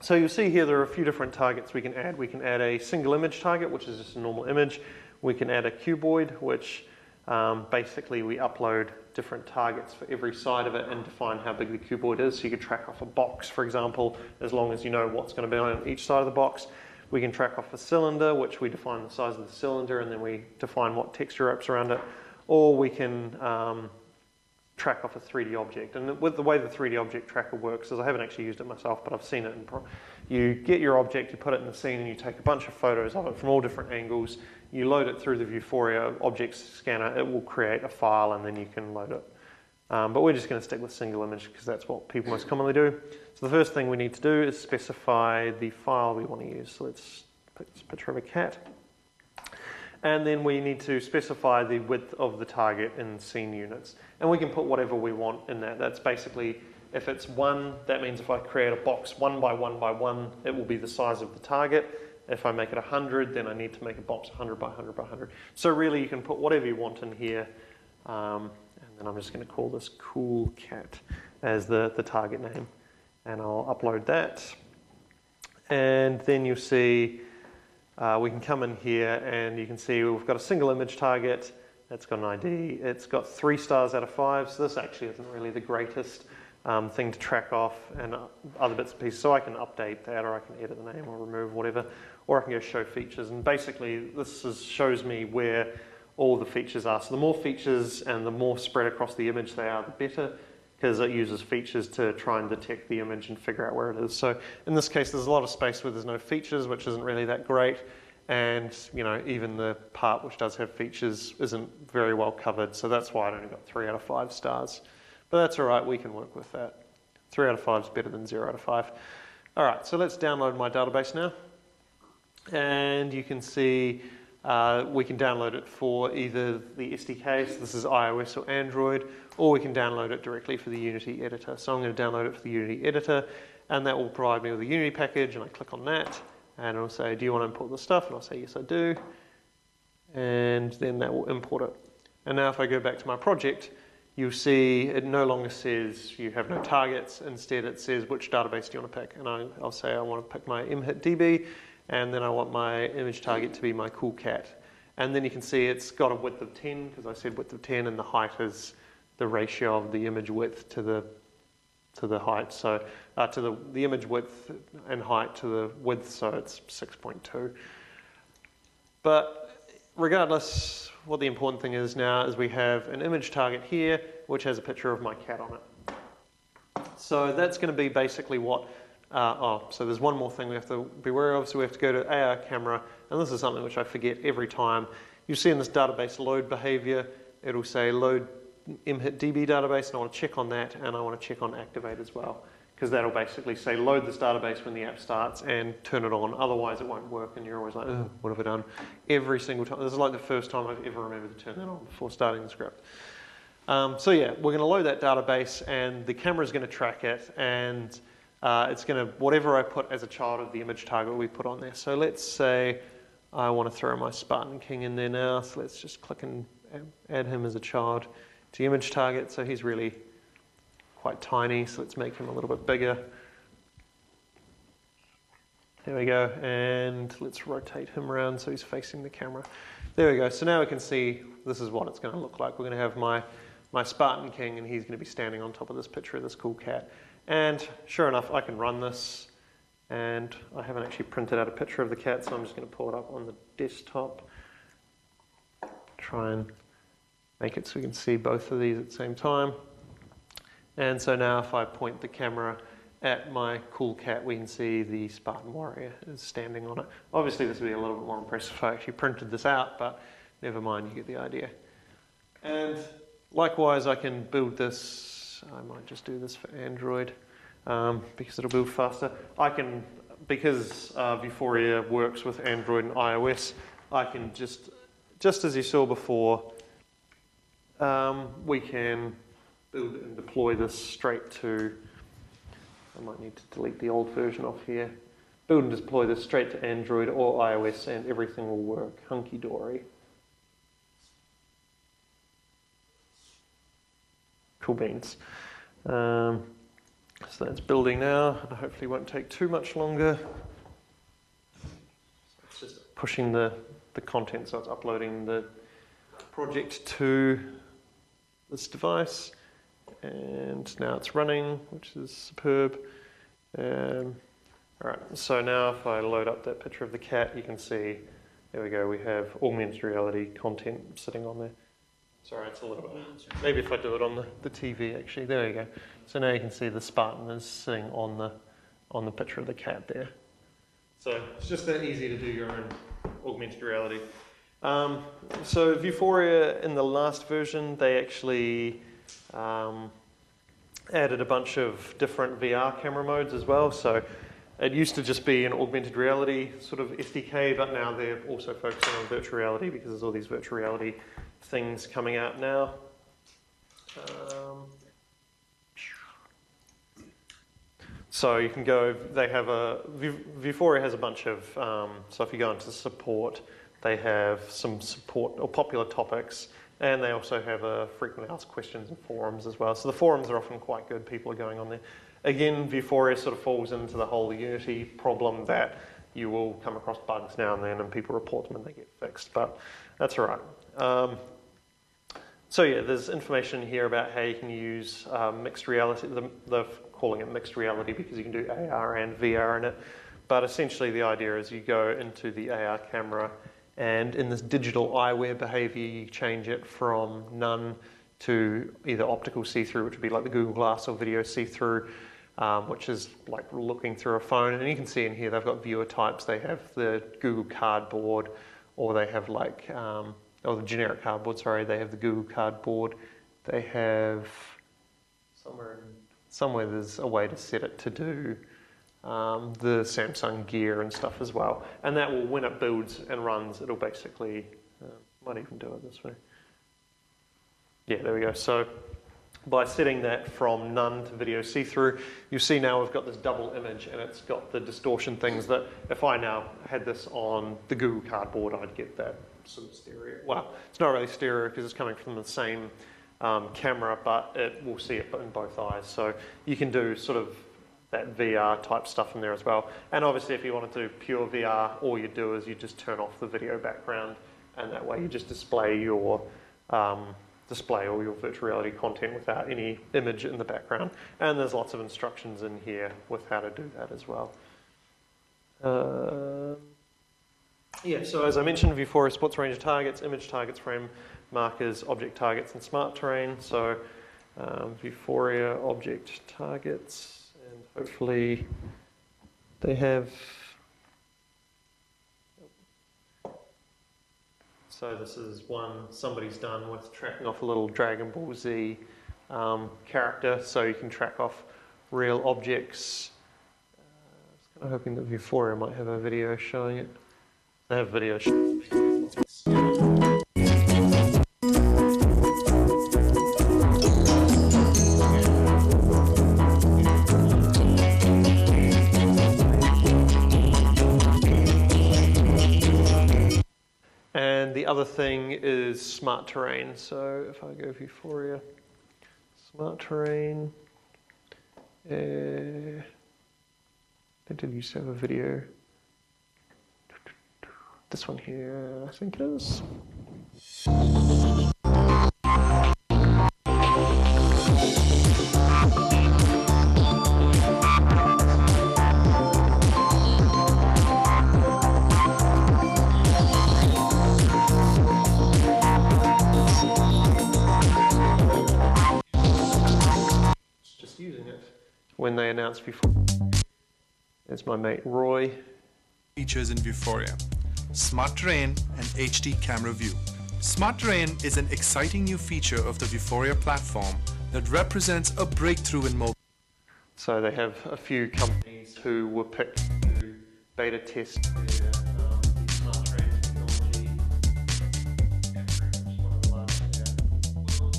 So you'll see here there are a few different targets we can add. We can add a single image target, which is just a normal image. We can add a cuboid, which basically we upload different targets for every side of it and define how big the cuboid is. So you could track off a box, for example, as long as you know what's going to be on each side of the box. We can track off a cylinder, which we define the size of the cylinder, and then we define what texture wraps around it. Or we can track off a 3D object. And with the way the 3D object tracker works is I haven't actually used it myself, but I've seen it. You get your object, you put it in the scene, and you take a bunch of photos of it from all different angles. You load it through the Vueforia objects scanner. It will create a file, and then you can load it. But we're just going to stick with single image because that's what people most commonly do. So the first thing we need to do is specify the file we want to use. So let's put this picture of a cat. And then we need to specify the width of the target in scene units. And we can put whatever we want in that. That's basically, if it's 1, that means if I create a box 1 by 1 by 1, it will be the size of the target. If I make it 100, then I need to make a box 100 by 100 by 100. So really you can put whatever you want in here. And then I'm just going to call this cool cat as the target name. And I'll upload that. And then you'll see we can come in here and you can see we've got a single image target. It's got an ID. It's got 3 stars out of 5. So this actually isn't really the greatest thing to track off and other bits and pieces. So I can update that, or I can edit the name or remove whatever, or I can go show features. And basically this shows me where all the features are. So the more features and the more spread across the image they are, the better, because it uses features to try and detect the image and figure out where it is. So in this case, there's a lot of space where there's no features, which isn't really that great. And even the part which does have features isn't very well covered. So that's why I only got 3 out of 5 stars. But that's all right, we can work with that. 3 out of 5 is better than 0 out of 5. All right, so let's download my database now. And you can see we can download it for either the SDK, so this is iOS or Android, or we can download it directly for the Unity editor. So I'm going to download it for the Unity editor, and that will provide me with a Unity package, and I click on that, and it'll say, do you want to import this stuff? And I'll say, yes, I do. And then that will import it. And now if I go back to my project, you'll see it no longer says you have no targets. Instead, it says which database do you want to pick. And I'll say I want to pick my MHIT DB, and then I want my image target to be my cool cat. And then you can see it's got a width of 10, because I said width of 10, and the height is the ratio of the image width to the height. So to the image width and height to the width, so it's 6.2. But regardless, what the important thing is now is we have an image target here, which has a picture of my cat on it. So that's going to be basically what, so there's one more thing we have to be wary of. So we have to go to AR camera, and this is something which I forget every time. You see in this database load behavior, it'll say load MHIT DB database, and I want to check on that, and I want to check on activate as well, because that'll basically say load this database when the app starts and turn it on. Otherwise, it won't work, and you're always like, oh, what have I done? Every single time. This is like the first time I've ever remembered to turn that on before starting the script. So yeah, we're going to load that database, and the camera is going to track it, and it's going to, whatever I put as a child of the image target, we put on there. So let's say I want to throw my Spartan King in there now, so let's just click and add him as a child to image target. So he's really quite tiny, so let's make him a little bit bigger. There we go, and let's rotate him around so he's facing the camera. There we go, so now we can see this is what it's going to look like. We're going to have my Spartan King, and he's going to be standing on top of this picture of this cool cat. And sure enough, I can run this, and I haven't actually printed out a picture of the cat, so I'm just going to pull it up on the desktop. Try and make it so we can see both of these at the same time. And so now if I point the camera at my cool cat, we can see the Spartan warrior is standing on it. Obviously this would be a little bit more impressive if I actually printed this out, but never mind, you get the idea. And likewise, I can build this. I might just do this for Android because it'll build faster. I can, because Vuforia works with Android and iOS, I can just as you saw before, we can build and deploy this straight to, I might need to delete the old version off here, build and deploy this straight to Android or iOS, and everything will work hunky-dory. Cool beans. So that's building now, and hopefully won't take too much longer. It's just pushing the content, so it's uploading the project to this device, and now it's running, which is superb. Alright, so now if I load up that picture of the cat, you can see, there we go, we have augmented reality content sitting on there. Sorry, it's a little bit, maybe if I do it on the TV actually, there you go. So now you can see the Spartan is sitting on the picture of the cat there. So it's just that easy to do your own augmented reality. So Vuforia in the last version, they actually added a bunch of different VR camera modes as well. So it used to just be an augmented reality sort of SDK, but now they're also focusing on virtual reality because there's all these virtual reality things coming out now. So you can go, they have Vuforia has a bunch of, so if you go into support, they have some support or popular topics, and they also have a frequently asked questions and forums as well. So the forums are often quite good, people are going on there. Again, Vuforia sort of falls into the whole Unity problem that you will come across bugs now and then and people report them and they get fixed, but that's all right. So yeah, there's information here about how you can use mixed reality. They're calling it mixed reality because you can do AR and VR in it. But essentially the idea is you go into the AR camera, and in this digital eyewear behavior, you change it from none to either optical see-through, which would be like the Google Glass, or video see-through, which is like looking through a phone. And you can see in here they've got viewer types. They have the Google Cardboard, or they have like, or the generic cardboard, sorry. They have the Google Cardboard. They have somewhere there's a way to set it to do the Samsung Gear and stuff as well. And that will, when it builds and runs, it'll basically, might even do it this way. Yeah, there we go. So by setting that from none to video see-through, you see now we've got this double image, and it's got the distortion things that if I now had this on the Google Cardboard, I'd get that sort of stereo. Well, it's not really stereo because it's coming from the same camera, but it will see it in both eyes. So you can do sort of that VR type stuff in there as well. And obviously if you want to do pure VR, all you do is you just turn off the video background, and that way you just display all your virtual reality content without any image in the background. And there's lots of instructions in here with how to do that as well. Yeah, so as I mentioned, Vuforia supports a range of targets, image targets, frame markers, object targets, and smart terrain. So Vuforia object targets, and hopefully they have. So this is one somebody's done with tracking off a little Dragon Ball Z character, so you can track off real objects. I was kind of hoping that Vuforia might have a video showing it. They have video showing it. other thing is smart terrain. So if I go Vuforia, smart terrain, I did used to have a video. This one here, I think it is. Just using it when they announced before. There's my mate Roy. Features in Vuforia: Smart Terrain and HD Camera View. Smart Terrain is an exciting new feature of the Vuforia platform that represents a breakthrough in mobile. So they have a few companies who were picked to beta test their smart terrain technology. One of the largest out in the world.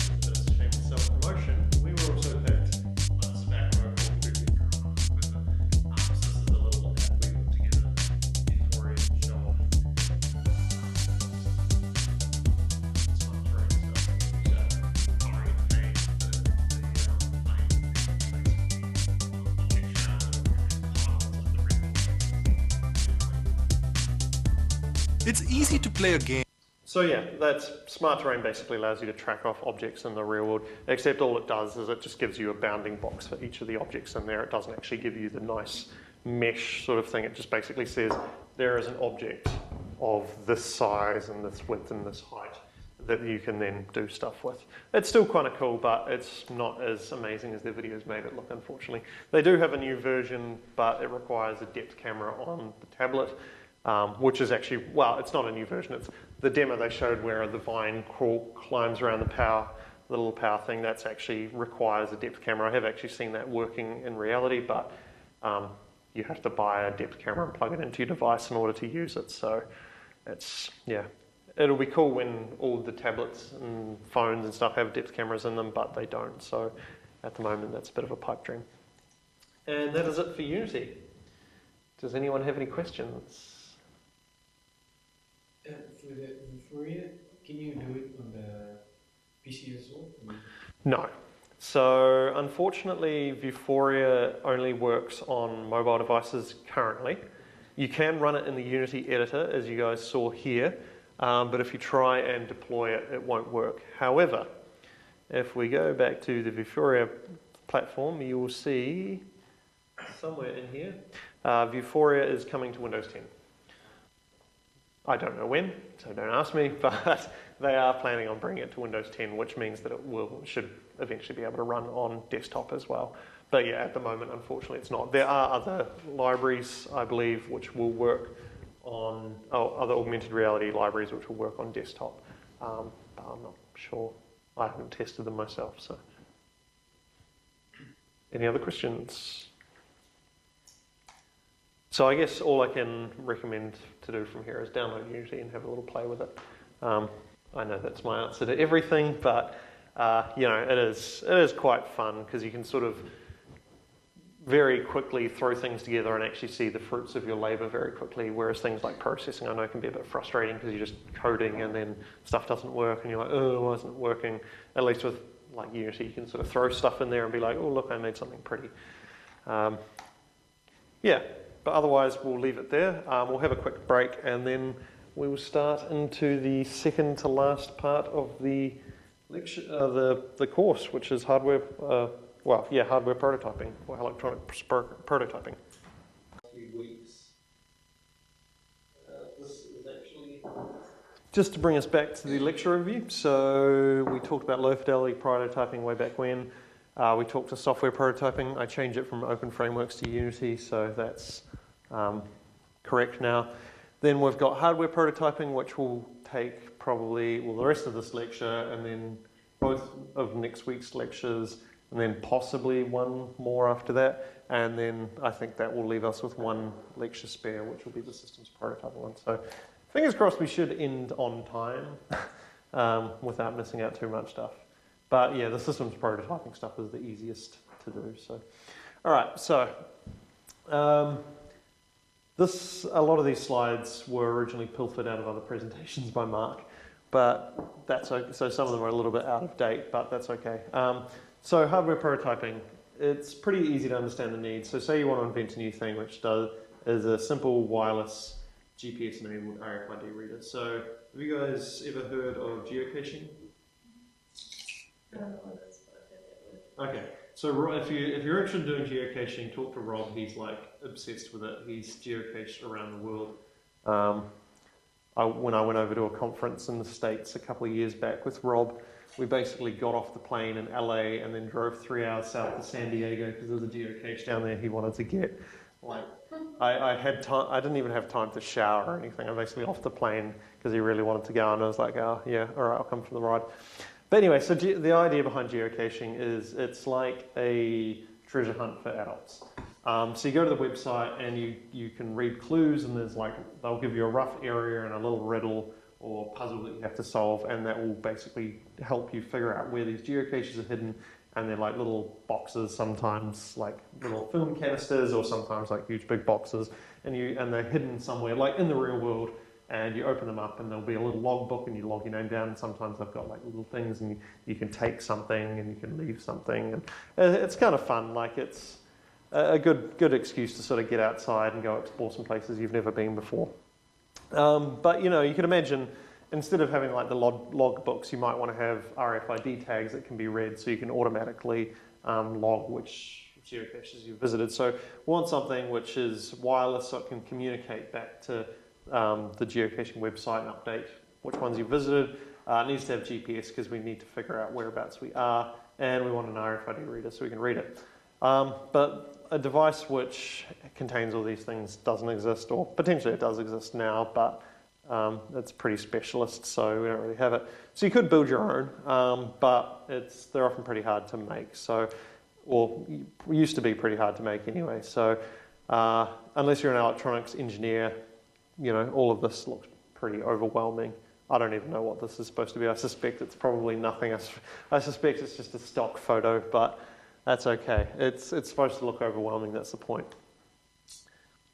Just a bit of shameless self-promotion. We were also picked months back when we were talking so this is a little app we put together before it show off smart terrain stuff. Coloring the page, It's easy to play a game. So yeah, that's smart terrain basically allows you to track off objects in the real world, except all it does is it just gives you a bounding box for each of the objects in there. It doesn't actually give you the nice mesh sort of thing. It just basically says there is an object of this size and this width and this height that you can then do stuff with. It's still kind of cool, but it's not as amazing as their videos made it look, unfortunately. They do have a new version, but it requires a depth camera on the tablet. Which is actually, well, it's not a new version. It's the demo they showed where the vine climbs around the little power thing. That's actually requires a depth camera. I have actually seen that working in reality, but you have to buy a depth camera and plug it into your device in order to use it. So it's, yeah, it'll be cool when all the tablets and phones and stuff have depth cameras in them, but they don't. So at the moment, that's a bit of a pipe dream. And that is it for Unity. Does anyone have any questions? For the Vuforia, can you do it on the PC as well? No. So unfortunately, Vuforia only works on mobile devices currently. You can run it in the Unity editor, as you guys saw here, but if you try and deploy it, it won't work. However, if we go back to the Vuforia platform, you will see somewhere in here, Vuforia is coming to Windows 10. I don't know when, so don't ask me, but they are planning on bringing it to Windows 10, which means that it should eventually be able to run on desktop as well. But yeah, at the moment, unfortunately, it's not. There are other libraries, I believe, which will work on, other augmented reality libraries which will work on desktop, but I'm not sure. I haven't tested them myself, so. Any other questions? So I guess all I can recommend to do from here is download Unity and have a little play with it. I know that's my answer to everything, but you know, it is quite fun because you can sort of very quickly throw things together and actually see the fruits of your labor very quickly, whereas things like processing I know can be a bit frustrating because you're just coding and then stuff doesn't work and you're like, oh, why isn't it working? At least with like Unity, you can sort of throw stuff in there and be like, oh, look, I made something pretty. Yeah. But otherwise, we'll leave it there. We'll have a quick break and then we will start into the second to last part of the lecture, the course, which is hardware, hardware prototyping or electronic prototyping. Few weeks. This is actually just to bring us back to the lecture review. So we talked about low fidelity prototyping way back when. We talked to software prototyping. I changed it from open frameworks to Unity, so that's correct now. Then we've got hardware prototyping, which will take probably, the rest of this lecture, and then both of next week's lectures, and then possibly one more after that. And then I think that will leave us with one lecture spare, which will be the systems prototyping one. So fingers crossed we should end on time without missing out too much stuff. But yeah, the systems prototyping stuff is the easiest to do. So, all right. So, A lot of these slides were originally pilfered out of other presentations by Mark, but that's okay. So some of them are a little bit out of date, but that's okay. So hardware prototyping, it's pretty easy to understand the needs. So say you want to invent a new thing, which is a simple wireless GPS-enabled RFID reader. So have you guys ever heard of geocaching? Okay, so if you're interested in doing geocaching, talk to Rob. He's like obsessed with it. He's geocached around the world. When I went over to a conference in the States a couple of years back with Rob, we basically got off the plane in LA and then drove 3 hours south to San Diego because there was a geocache down there he wanted to get. Like, I didn't even have time to shower or anything. I basically off the plane because he really wanted to go, and I was like, oh yeah, all right, I'll come for the ride. But anyway, so the idea behind geocaching is it's like a treasure hunt for adults. So you go to the website and you can read clues, and they'll give you a rough area and a little riddle or puzzle that you have to solve, and that will basically help you figure out where these geocaches are hidden. And they're like little boxes, sometimes like little film canisters, or sometimes like huge big boxes, and they're hidden somewhere, like in the real world. And you open them up, and there'll be a little logbook, and you log your name down. And sometimes they've got like little things, and you can take something, and you can leave something, and it's kind of fun. Like it's a good excuse to sort of get outside and go explore some places you've never been before. But you can imagine, instead of having like the log books, you might want to have RFID tags that can be read, so you can automatically log which geocaches you've visited. So we want something which is wireless, so it can communicate back to the geocaching website and update which ones you've visited. It needs to have GPS because we need to figure out whereabouts we are, and we want an RFID reader so we can read it. But a device which contains all these things doesn't exist, or potentially it does exist now, but it's pretty specialist, so we don't really have it. So you could build your own, but they're often pretty hard to make. So, or used to be pretty hard to make anyway. So unless you're an electronics engineer, all of this looks pretty overwhelming. I don't even know what this is supposed to be. I suspect it's probably nothing. I suspect it's just a stock photo, but that's okay. It's supposed to look overwhelming, that's the point.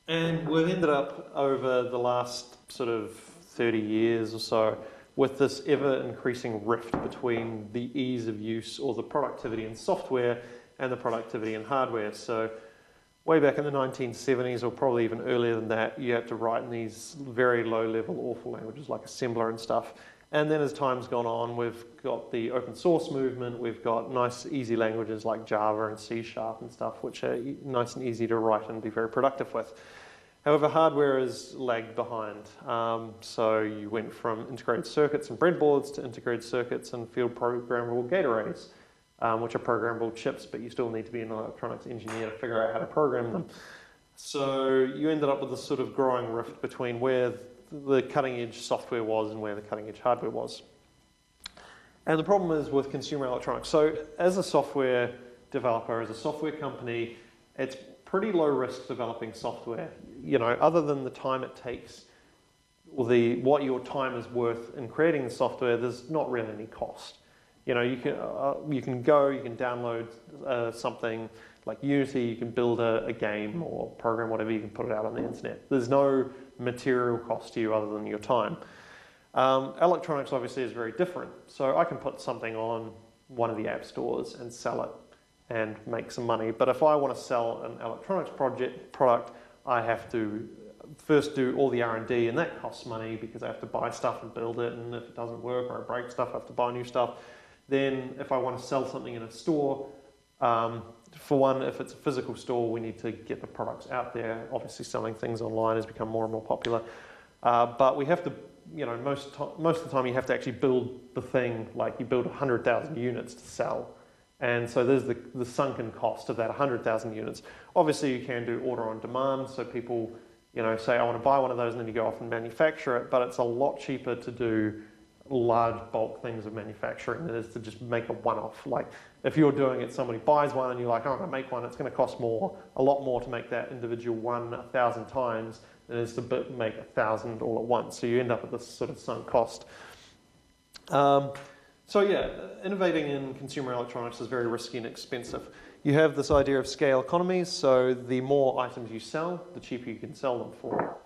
And we've ended up over the last sort of 30 years or so with this ever-increasing rift between the ease of use, or the productivity in software, and the productivity in hardware. So way back in the 1970s, or probably even earlier than that, you had to write in these very low-level, awful languages like assembler and stuff. And then as time's gone on, we've got the open source movement, we've got nice, easy languages like Java and C# and stuff, which are nice and easy to write and be very productive with. However, hardware is lagged behind. So you went from integrated circuits and breadboards to integrated circuits and field programmable gate arrays, which are programmable chips, but you still need to be an electronics engineer to figure out how to program them. So you ended up with this sort of growing rift between where the cutting edge software was and where the cutting edge hardware was. And the problem is with consumer electronics. So as a software developer, as a software company, it's pretty low risk developing software. Other than the time it takes, or what your time is worth in creating the software, there's not really any cost. You can download something like Unity, you can build a game or program whatever, you can put it out on the internet. There's no material cost to you other than your time. Electronics obviously is very different. So I can put something on one of the app stores and sell it and make some money. But if I want to sell an electronics product, I have to first do all the R&D, and that costs money because I have to buy stuff and build it, and if it doesn't work or I break stuff, I have to buy new stuff. Then if I want to sell something in a store, for one, if it's a physical store, we need to get the products out there. Obviously selling things online has become more and more popular. But we have to, most of the time you have to actually build the thing, like you build 100,000 units to sell. And so there's the sunken cost of that 100,000 units. Obviously you can do order on demand, so people, say I want to buy one of those, and then you go off and manufacture it, but it's a lot cheaper to do large bulk things of manufacturing than it is to just make a one-off. Like if you're doing it, somebody buys one and you're like, oh, I'm going to make one, it's going to cost a lot more to make that individual one 1,000 times than it is to make 1,000 all at once. So you end up with this sort of sunk cost. So yeah, innovating in consumer electronics is very risky and expensive. You have this idea of scale economies, so the more items you sell, the cheaper you can sell them for,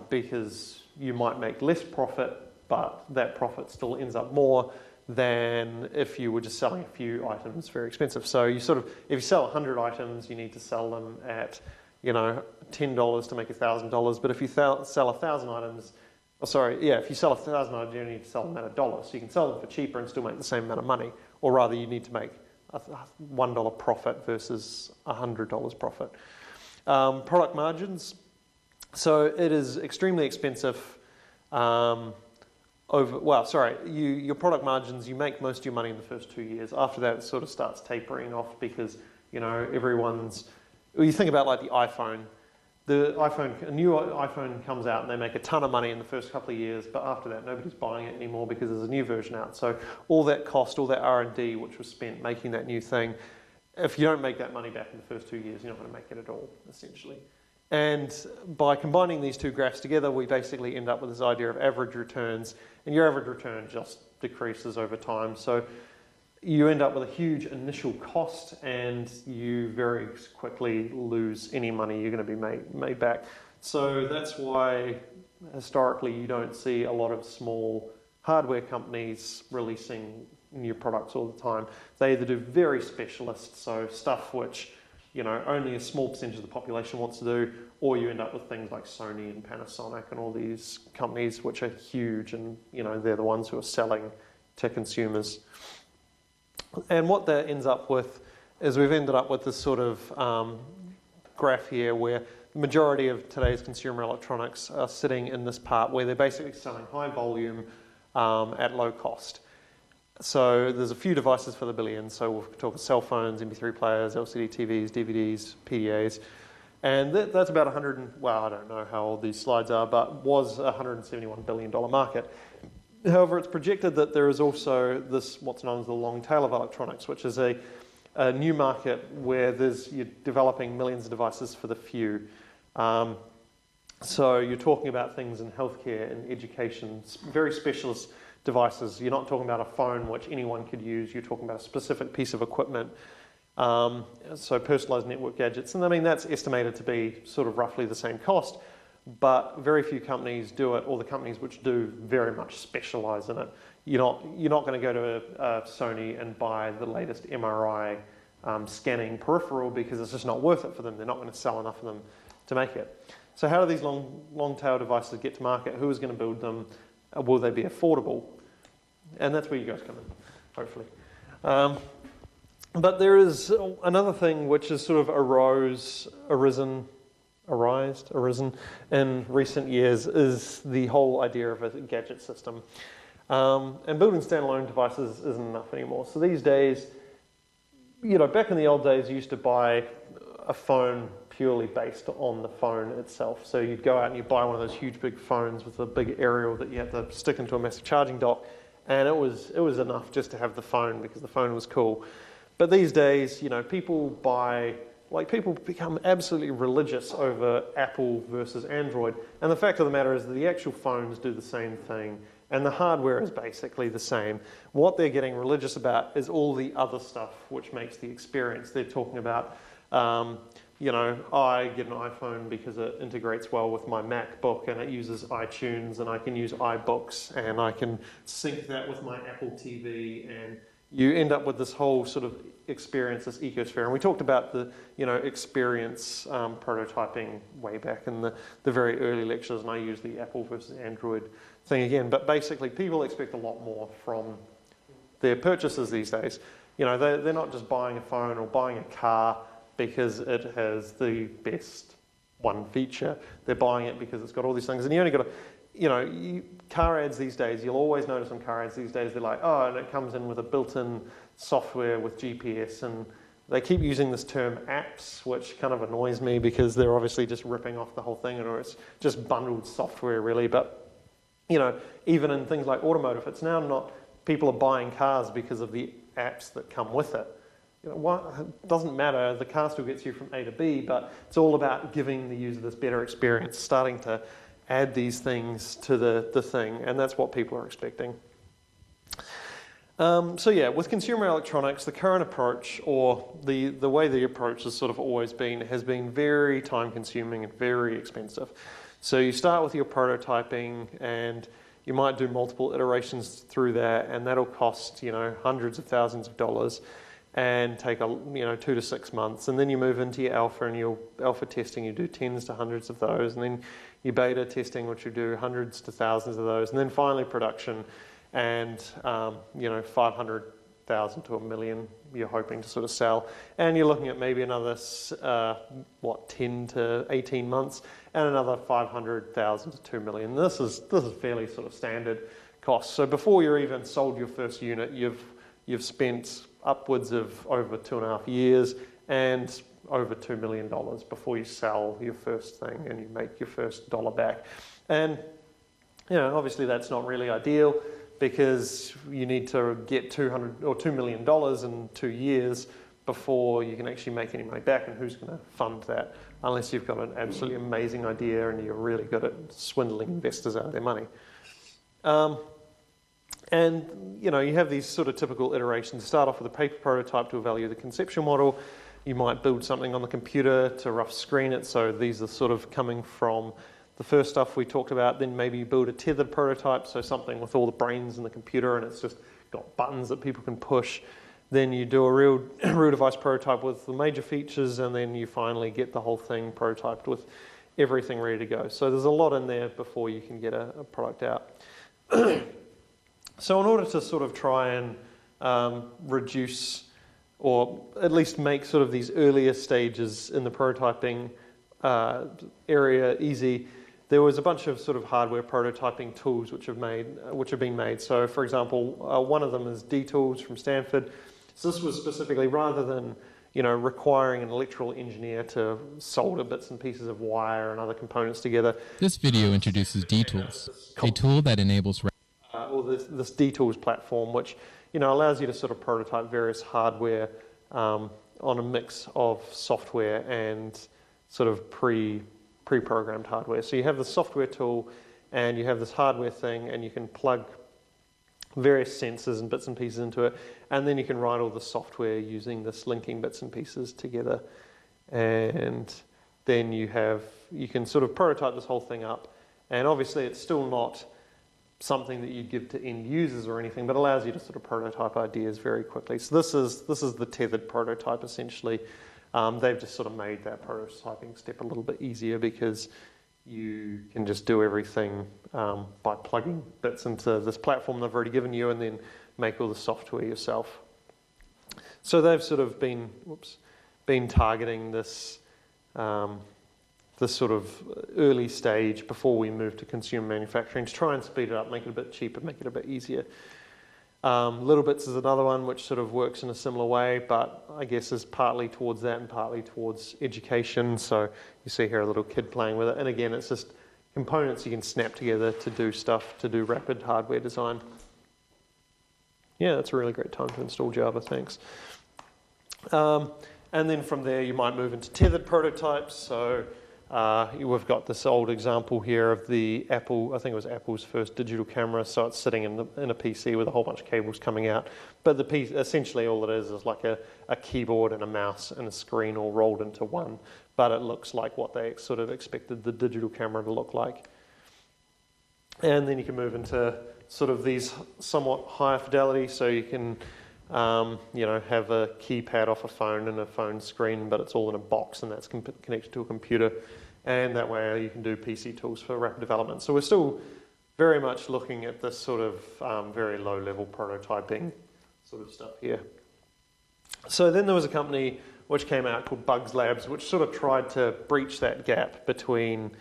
because you might make less profit, but that profit still ends up more than if you were just selling a few items very expensive. So you sort of, if you sell 100 items, you need to sell them at, $10 to make $1,000. But if you sell 1,000 items, if you sell 1,000 items, you only need to sell them at $1. So you can sell them for cheaper and still make the same amount of money. Or rather, you need to make a $1 profit versus $100 profit. Product margins. So it is extremely expensive. Your product margins, you make most of your money in the first 2 years. After that, it sort of starts tapering off because, you think about like the iPhone. A new iPhone comes out and they make a ton of money in the first couple of years, but after that, nobody's buying it anymore because there's a new version out. So all that cost, all that R&D which was spent making that new thing, if you don't make that money back in the first 2 years, you're not going to make it at all, essentially. And by combining these two graphs together, we basically end up with this idea of average returns, and your average return just decreases over time. So you end up with a huge initial cost, and you very quickly lose any money you're going to be made back. So that's why historically you don't see a lot of small hardware companies releasing new products all the time. They either do very specialist, so stuff which only a small percentage of the population wants to do, or you end up with things like Sony and Panasonic and all these companies which are huge, and they're the ones who are selling to consumers. And what that ends up with is we've ended up with this sort of graph here where the majority of today's consumer electronics are sitting in this part where they're basically selling high volume at low cost. So there's a few devices for the billions. So we're talking cell phones, MP3 players, LCD TVs, DVDs, PDAs. And that's about I don't know how old these slides are, but was a $171 billion market. However, it's projected that there is also this, what's known as the long tail of electronics, which is a new market where you're developing millions of devices for the few. So you're talking about things in healthcare and education, very specialist devices. You're not talking about a phone which anyone could use. You're talking about a specific piece of equipment. So personalized network gadgets. And I mean, that's estimated to be sort of roughly the same cost, but very few companies do it, or the companies which do very much specialize in it. You're not going to go to a Sony and buy the latest MRI scanning peripheral because it's just not worth it for them. They're not going to sell enough of them to make it. So how do these long tail devices get to market? Who is going to build them? Will they be affordable? And that's where you guys come in, hopefully. But there is another thing which has sort of arisen in recent years, is the whole idea of a gadget system. And building standalone devices isn't enough anymore. So these days, back in the old days, you used to buy a phone purely based on the phone itself. So you'd go out and you buy one of those huge big phones with a big aerial that you had to stick into a massive charging dock, and it was enough just to have the phone because the phone was cool. But these days, people become absolutely religious over Apple versus Android. And the fact of the matter is that the actual phones do the same thing, and the hardware is basically the same. What they're getting religious about is all the other stuff which makes the experience. They're talking about, I get an iPhone because it integrates well with my MacBook and it uses iTunes, and I can use iBooks, and I can sync that with my Apple TV, and you end up with this whole sort of experience, this ecosphere. And we talked about the, experience prototyping way back in the very early lectures, and I use the Apple versus Android thing again. But basically, people expect a lot more from their purchases these days. They're not just buying a phone or buying a car because it has the best one feature. They're buying it because it's got all these things. And you only got to, car ads these days, you'll always notice on car ads these days, they're like, and it comes in with a built-in software with GPS, and they keep using this term apps, which kind of annoys me because they're obviously just ripping off the whole thing, or it's just bundled software really. But, even in things like automotive, it's now not people are buying cars because of the apps that come with it. It doesn't matter, the car still gets you from A to B, but it's all about giving the user this better experience, starting to add these things to the thing, and that's what people are expecting. So yeah, with consumer electronics, the current approach, or the way the approach has sort of always been, has been very time consuming and very expensive. So you start with your prototyping, and you might do multiple iterations through that, and that'll cost, you know, hundreds of thousands of dollars and take 2 to 6 months. And then you move into your alpha, and your alpha testing, you do tens to hundreds of those, and then your beta testing, which you do hundreds to thousands of those, and then finally production. And 500,000 to 1 million you're hoping to sort of sell, and you're looking at maybe another 10 to 18 months, and another 500,000 to 2 million. This is fairly sort of standard costs. So before you're even sold your first unit, you've spent upwards of over 2.5 years and over $2 million before you sell your first thing and you make your first dollar back. And obviously that's not really ideal, because you need to get $200 or $2 million in 2 years before you can actually make any money back, and who's going to fund that unless you've got an absolutely amazing idea and you're really good at swindling investors out of their money. And you have these sort of typical iterations. Start off with a paper prototype to evaluate the conceptual model. You might build something on the computer to rough screen it. So these are sort of coming from the first stuff we talked about. Then maybe you build a tethered prototype, so something with all the brains in the computer and it's just got buttons that people can push. Then you do a real device prototype with the major features, and then you finally get the whole thing prototyped with everything ready to go. So there's a lot in there before you can get a product out. So in order to sort of try and reduce, or at least make sort of these earlier stages in the prototyping area easy, there was a bunch of sort of hardware prototyping tools which have been made. So for example, one of them is D-Tools from Stanford. So this was specifically, rather than requiring an electrical engineer to solder bits and pieces of wire and other components together. This video introduces D-Tools, a tool that enables or this D-Tools platform, which allows you to sort of prototype various hardware on a mix of software and sort of pre-programmed hardware. So you have the software tool and you have this hardware thing, and you can plug various sensors and bits and pieces into it, and then you can write all the software using this linking bits and pieces together. And then you can sort of prototype this whole thing up, and obviously it's still not something that you give to end users or anything, but allows you to sort of prototype ideas very quickly. So this is the tethered prototype essentially. They've just sort of made that prototyping step a little bit easier, because you can just do everything by plugging bits into this platform they've already given you, and then make all the software yourself. So they've sort of been targeting this sort of early stage before we move to consumer manufacturing, to try and speed it up, make it a bit cheaper, make it a bit easier. Little Bits is another one which sort of works in a similar way, but I guess is partly towards that and partly towards education. So you see here a little kid playing with it, and again it's just components you can snap together to do stuff, to do rapid hardware design. Yeah, that's a really great time to install Java, thanks. And then from there you might move into tethered prototypes. So we've got this old example here of the Apple, I think it was Apple's first digital camera. So it's sitting in a PC with a whole bunch of cables coming out. But the piece, essentially all it is like a keyboard and a mouse and a screen all rolled into one. But it looks like what they sort of expected the digital camera to look like. And then you can move into sort of these somewhat higher fidelity. So you can have a keypad off a phone and a phone screen, but it's all in a box, and that's connected to a computer. And that way you can do PC tools for rapid development. So we're still very much looking at this sort of very low-level prototyping sort of stuff here. So then there was a company which came out called Bugs Labs, which sort of tried to breach that gap between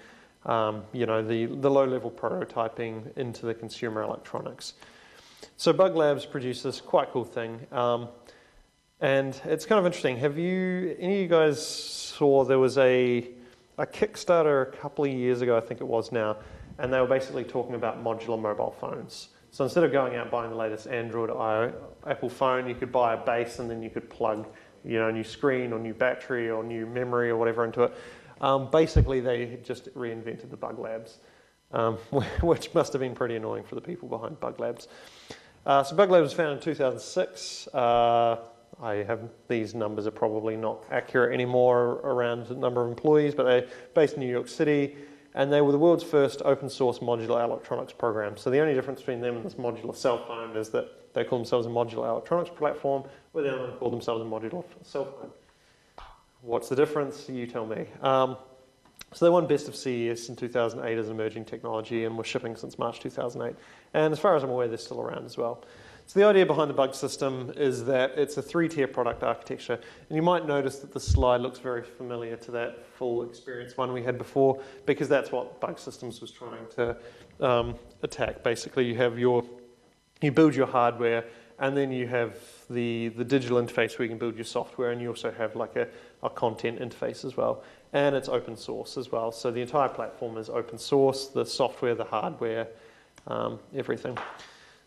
the low-level prototyping into the consumer electronics. So Bug Labs produced this quite cool thing, and it's kind of interesting. Any of you guys saw there was a Kickstarter a couple of years ago, I think it was now, and they were basically talking about modular mobile phones. So instead of going out and buying the latest Android or Apple phone, you could buy a base, and then you could plug a new screen or new battery or new memory or whatever into it. Basically, they had just reinvented the Bug Labs, which must have been pretty annoying for the people behind Bug Labs. So Bug Lab was founded in 2006. These numbers are probably not accurate anymore around the number of employees, but they're based in New York City, and they were the world's first open source modular electronics program. So the only difference between them and this modular cell phone is that they call themselves a modular electronics platform, where the other one called themselves a modular cell phone. What's the difference? You tell me. So they won Best of CES in 2008 as an emerging technology and were shipping since March 2008. And as far as I'm aware, they're still around as well. So the idea behind the bug system is that it's a 3-tier product architecture. And you might notice that the slide looks very familiar to that full experience one we had before, because that's what bug systems was trying to attack. Basically, you build your hardware, and then you have the digital interface where you can build your software, and you also have like a content interface as well. And it's open source as well. So the entire platform is open source, the software, the hardware, everything.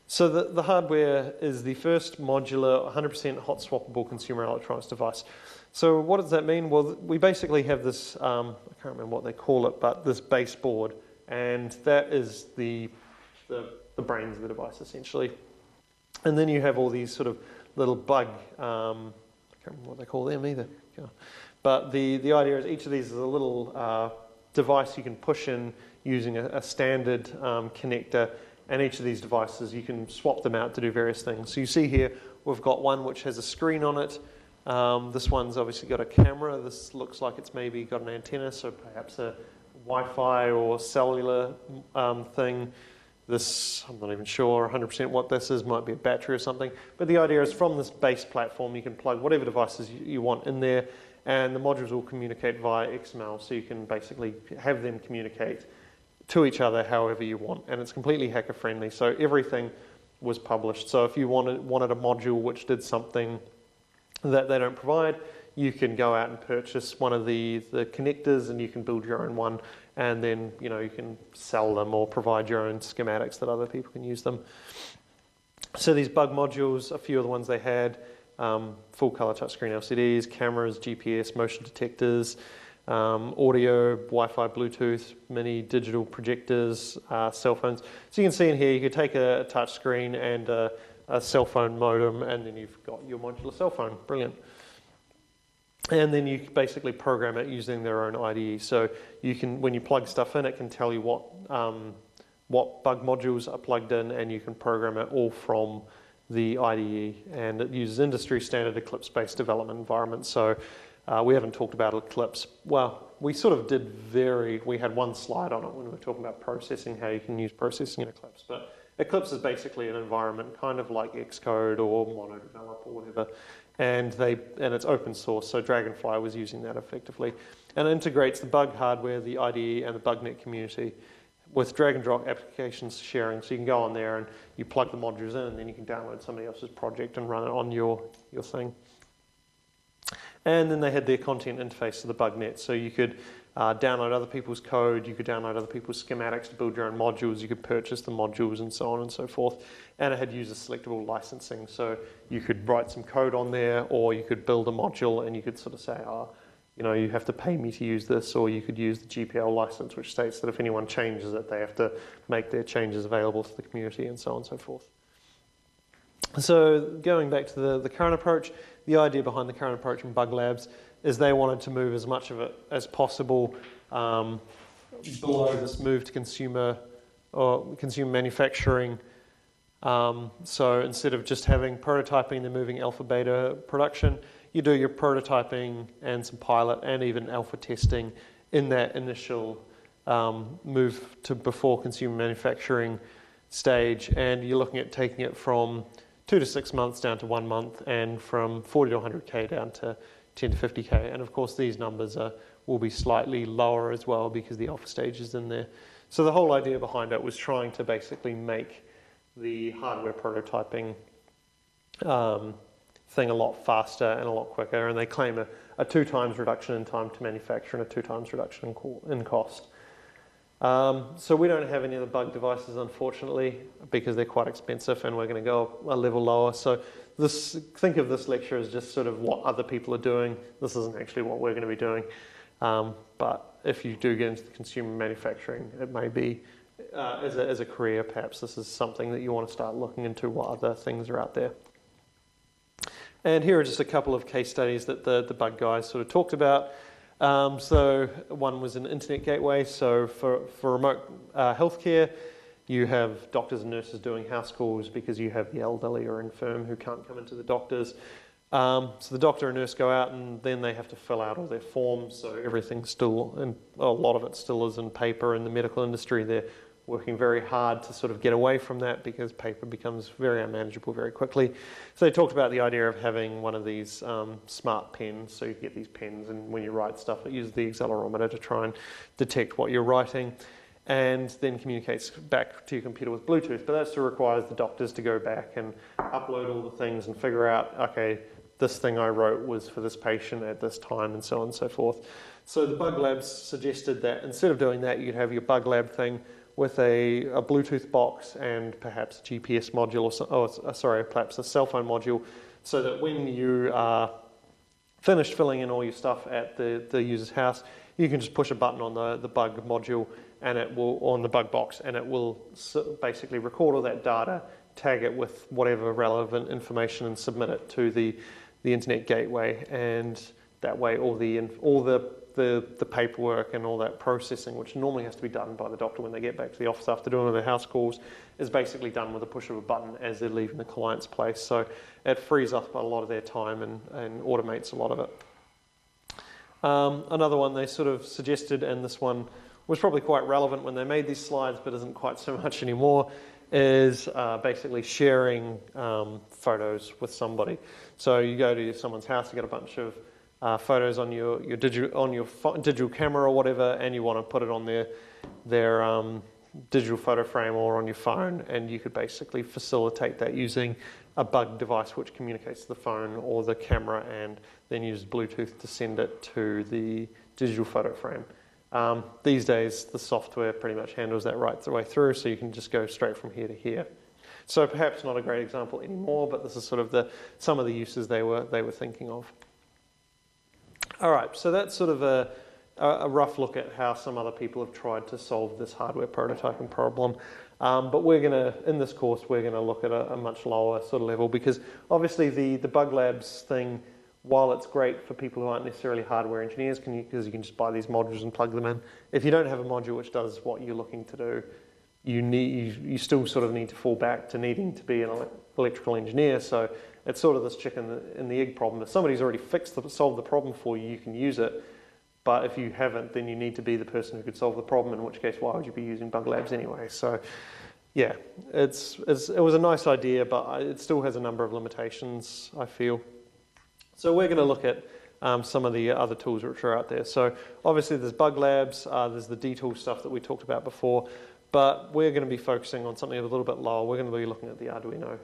So the hardware is the first modular, 100% hot swappable consumer electronics device. So what does that mean? Well, we basically have this, I can't remember what they call it, but this base board, and that is the brains of the device essentially. And then you have all these sort of little bug, I can't remember what they call them either. But the idea is each of these is a little device you can push in using a standard connector, and each of these devices you can swap them out to do various things. So you see here we've got one which has a screen on it. This one's obviously got a camera. This looks like it's maybe got an antenna, so perhaps a Wi-Fi or cellular thing. This, I'm not even sure 100% what this is, might be a battery or something. But the idea is from this base platform you can plug whatever devices you want in there, and the modules will communicate via XML, so you can basically have them communicate to each other however you want. And it's completely hacker friendly, so everything was published. So if you wanted a module which did something that they don't provide, you can go out and purchase one of the connectors, and you can build your own one, and then you can sell them or provide your own schematics that other people can use them. So these bug modules, a few of the ones they had, full color touchscreen LCDs, cameras, GPS, motion detectors, audio, Wi-Fi, Bluetooth, mini digital projectors, cell phones. So you can see in here you could take a touch screen and a cell phone modem, and then you've got your modular cell phone. Brilliant. And then you basically program it using their own IDE. So you can, when you plug stuff in, it can tell you what bug modules are plugged in, and you can program it all from the IDE. And it uses industry standard Eclipse-based development environment. So we haven't talked about Eclipse. Well, we sort of did we had one slide on it when we were talking about processing, how you can use processing in Eclipse. But Eclipse is basically an environment kind of like Xcode or MonoDevelop or whatever. And it's open source, so Dragonfly was using that effectively. And it integrates the bug hardware, the IDE, and the BugNet community with drag and drop applications sharing. So you can go on there and you plug the modules in, and then you can download somebody else's project and run it on your thing. And then they had their content interface to the BugNet, so you could download other people's code, you could download other people's schematics to build your own modules, you could purchase the modules, and so on and so forth. And it had user selectable licensing, so you could write some code on there, or you could build a module and you could sort of say, you have to pay me to use this, or you could use the GPL license, which states that if anyone changes it, they have to make their changes available to the community, and so on and so forth. So going back to the current approach, the idea behind the current approach in Bug Labs is they wanted to move as much of it as possible below this move to consumer manufacturing. So instead of just having prototyping, they're moving alpha beta production. You do your prototyping and some pilot and even alpha testing in that initial move to before consumer manufacturing stage, and you're looking at taking it from 2 to 6 months down to 1 month, and from 40 to 100K down to 10 to 50K. And of course these numbers will be slightly lower as well because the alpha stage is in there. So the whole idea behind it was trying to basically make the hardware prototyping thing a lot faster and a lot quicker, and they claim a 2 times reduction in time to manufacture and a 2 times reduction in cost. So we don't have any of the bug devices, unfortunately, because they're quite expensive, and we're going to go a level lower. So think of this lecture as just sort of what other people are doing. This isn't actually what we're going to be doing. But if you do get into the consumer manufacturing, it may be as a career, perhaps this is something that you want to start looking into, what other things are out there. And here are just a couple of case studies that the bug guys sort of talked about. So one was an internet gateway. So for remote healthcare, you have doctors and nurses doing house calls because you have the elderly or infirm who can't come into the doctors. So the doctor and nurse go out and then they have to fill out all their forms. So everything's still, and a lot of it still is in paper in the medical industry. They're working very hard to sort of get away from that because paper becomes very unmanageable very quickly. So they talked about the idea of having one of these smart pens. So you get these pens and when you write stuff, it uses the accelerometer to try and detect what you're writing and then communicates back to your computer with Bluetooth. But that still requires the doctors to go back and upload all the things and figure out, okay, this thing I wrote was for this patient at this time and so on and so forth. So the Bug Labs suggested that instead of doing that, you'd have your Bug Lab thing with a Bluetooth box and perhaps a GPS module, or perhaps a cell phone module, so that when you are finished filling in all your stuff at the user's house, you can just push a button on the bug module and it will, on the bug box, and it will basically record all that data, tag it with whatever relevant information and submit it to the internet gateway, and that way all the paperwork and all that processing, which normally has to be done by the doctor when they get back to the office after doing all their house calls, is basically done with a push of a button as they're leaving the client's place. So it frees up a lot of their time and automates a lot of it. Another one they sort of suggested, and this one was probably quite relevant when they made these slides, but isn't quite so much anymore, is basically sharing photos with somebody. So you go to someone's house, you get a bunch of photos on your digital camera or whatever, and you want to put it on their digital photo frame or on your phone, and you could basically facilitate that using a bug device which communicates to the phone or the camera and then uses Bluetooth to send it to the digital photo frame. These days, the software pretty much handles that right the way through, so you can just go straight from here to here. So perhaps not a great example anymore, but this is sort of some of the uses they were thinking of. All right, so that's sort of a rough look at how some other people have tried to solve this hardware prototyping problem. But in this course, we're going to look at a much lower sort of level, because obviously the Bug Labs thing, while it's great for people who aren't necessarily hardware engineers, because you can just buy these modules and plug them in, if you don't have a module which does what you're looking to do, you still sort of need to fall back to needing to be an electrical engineer. So it's sort of this chicken and the egg problem. If somebody's already solved the problem for you, you can use it. But if you haven't, then you need to be the person who could solve the problem, in which case, why would you be using Bug Labs anyway? So yeah, it was a nice idea, but it still has a number of limitations, I feel. So we're going to look at some of the other tools which are out there. So obviously there's Bug Labs, there's the DTool stuff that we talked about before, but we're going to be focusing on something a little bit lower. We're going to be looking at the Arduino.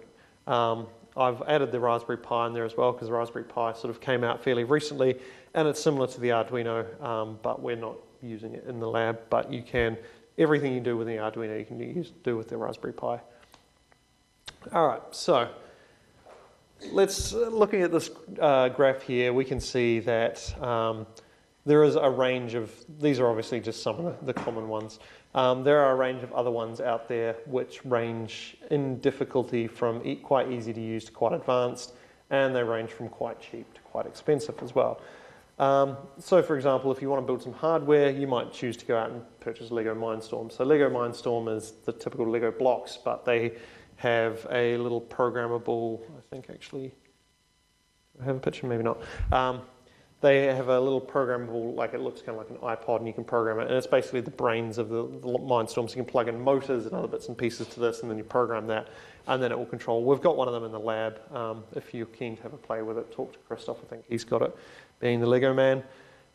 I've added the Raspberry Pi in there as well, because the Raspberry Pi sort of came out fairly recently, and it's similar to the Arduino, but we're not using it in the lab. But everything you do with the Arduino, you can do with the Raspberry Pi. All right, so looking at this graph here, we can see that there is a range of, these are obviously just some of the common ones. There are a range of other ones out there which range in difficulty from quite easy to use to quite advanced, and they range from quite cheap to quite expensive as well. So for example, if you want to build some hardware, you might choose to go out and purchase Lego Mindstorm. So Lego Mindstorm is the typical Lego blocks, but they have a little programmable, I think actually, I have a picture, maybe not. They have a little programmable, like it looks kind of like an iPod, and you can program it, and it's basically the brains of the Mindstorm, so you can plug in motors and other bits and pieces to this, and then you program that, and then it will control. We've got one of them in the lab. If you're keen to have a play with it, talk to Christoph, I think he's got it, being the Lego man.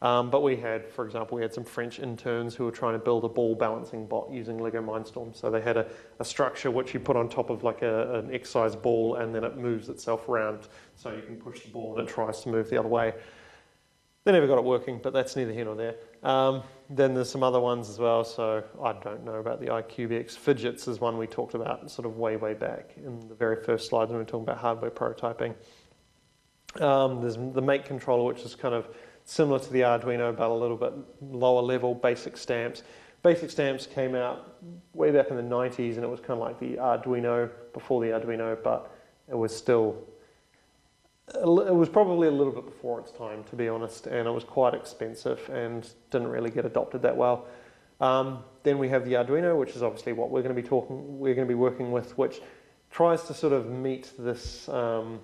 But we had, for example, some French interns who were trying to build a ball balancing bot using Lego Mindstorm. So they had a structure which you put on top of like an exercise ball, and then it moves itself around, so you can push the ball and it tries to move the other way. They never got it working, but that's neither here nor there. Then there's some other ones as well, so I don't know about the iCubeX. Fidgets is one we talked about sort of way back in the very first slides when we were talking about hardware prototyping. There's the Make controller, which is kind of similar to the Arduino, but a little bit lower level, basic stamps. Basic stamps came out way back in the 90s, and it was kind of like the Arduino before the Arduino, but it was still, it was probably a little bit before its time, to be honest, and it was quite expensive and didn't really get adopted that well. Then we have the Arduino, which is obviously what we're going to be working with, which tries to sort of meet this the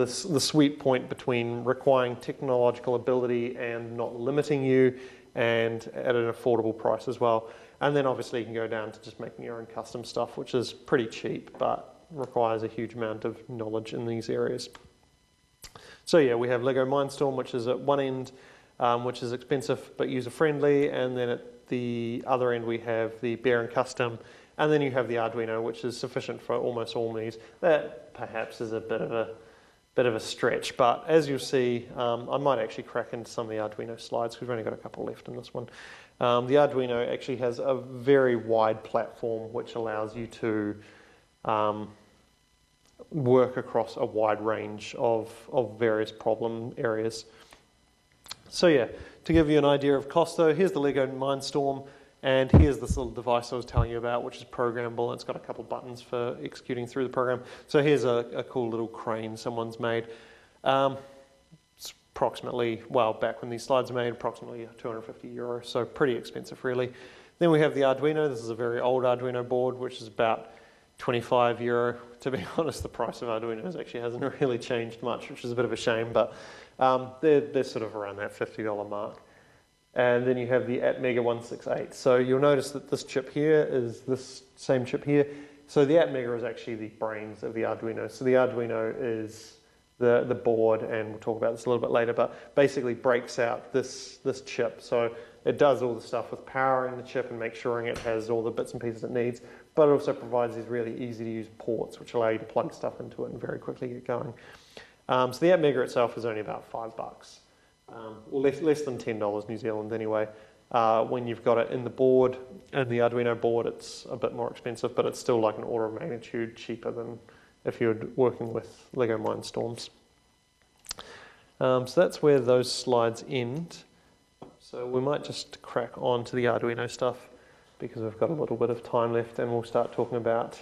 sweet point between requiring technological ability and not limiting you, and at an affordable price as well. And then obviously you can go down to just making your own custom stuff, which is pretty cheap but requires a huge amount of knowledge in these areas. So yeah, we have Lego Mindstorm, which is at one end, which is expensive but user-friendly, and then at the other end we have the Bare and Custom, and then you have the Arduino, which is sufficient for almost all needs. That perhaps is a bit of a stretch, but as you'll see, I might actually crack into some of the Arduino slides because we've only got a couple left in this one. The Arduino actually has a very wide platform which allows you to work across a wide range of various problem areas. So yeah, to give you an idea of cost though, here's the Lego Mindstorm, and here's this little device I was telling you about, which is programmable. It's got a couple buttons for executing through the program. So here's a cool little crane someone's made. It's approximately, well, back when these slides were made, approximately €250, so pretty expensive really. Then we have the Arduino. This is a very old Arduino board, which is about €25. To be honest, the price of Arduinos actually hasn't really changed much, which is a bit of a shame, but they're sort of around that $50 mark. And then you have the Atmega 168. So you'll notice that this chip here is this same chip here. So the Atmega is actually the brains of the Arduino. So the Arduino is the board, and we'll talk about this a little bit later, but basically breaks out this chip. So it does all the stuff with powering the chip and make sure it has all the bits and pieces it needs, but it also provides these really easy to use ports which allow you to plug stuff into it and very quickly get going. So the Atmega itself is only about $5. Well, less than $10 New Zealand anyway. When you've got it in the board, and the Arduino board, it's a bit more expensive, but it's still like an order of magnitude cheaper than if you're working with Lego Mindstorms. So that's where those slides end. So we might just crack on to the Arduino stuff because we've got a little bit of time left, and we'll start talking about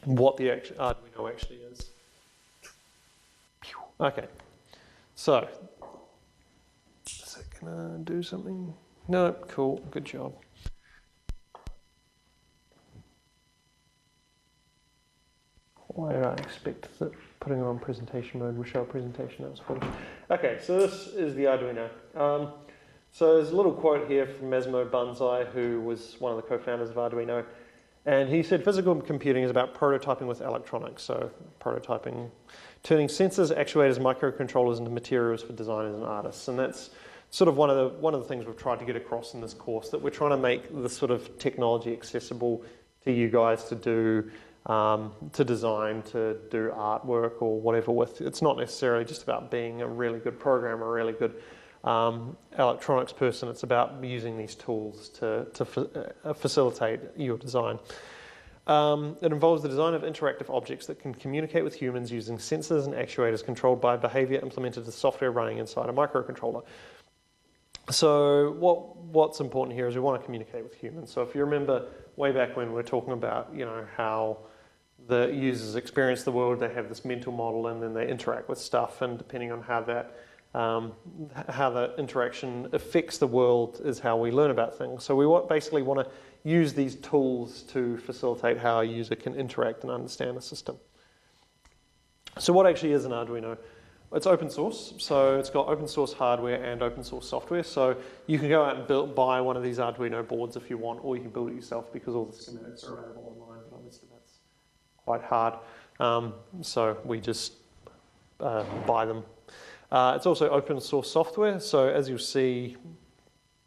what the Arduino actually is. Okay. So, is it gonna do something? No, cool, good job. Why did I expect that putting it on presentation mode would show a presentation? That was funny. Okay, so this is the Arduino. So there's a little quote here from Massimo Banzai, who was one of the co-founders of Arduino, and he said physical computing is about prototyping with electronics. So prototyping, turning sensors, actuators, microcontrollers into materials for designers and artists. And that's sort of one of the things we've tried to get across in this course, that we're trying to make this sort of technology accessible to you guys to do, to design, to do artwork or whatever with. It's not necessarily just about being a really good programmer, a really good electronics person. It's about using these tools to facilitate your design. It involves the design of interactive objects that can communicate with humans using sensors and actuators controlled by behavior implemented to software running inside a microcontroller. So what's important here is we want to communicate with humans. So if you remember way back when we were talking about, how the users experience the world, they have this mental model and then they interact with stuff, and depending on how that interaction affects the world is how we learn about things. So we basically want to use these tools to facilitate how a user can interact and understand the system. So what actually is an Arduino? It's open source, so it's got open source hardware and open source software. So you can go out and buy one of these Arduino boards if you want, or you can build it yourself because all the schematics are available online, but obviously that's quite hard. So we just buy them. It's also open source software, so as you'll see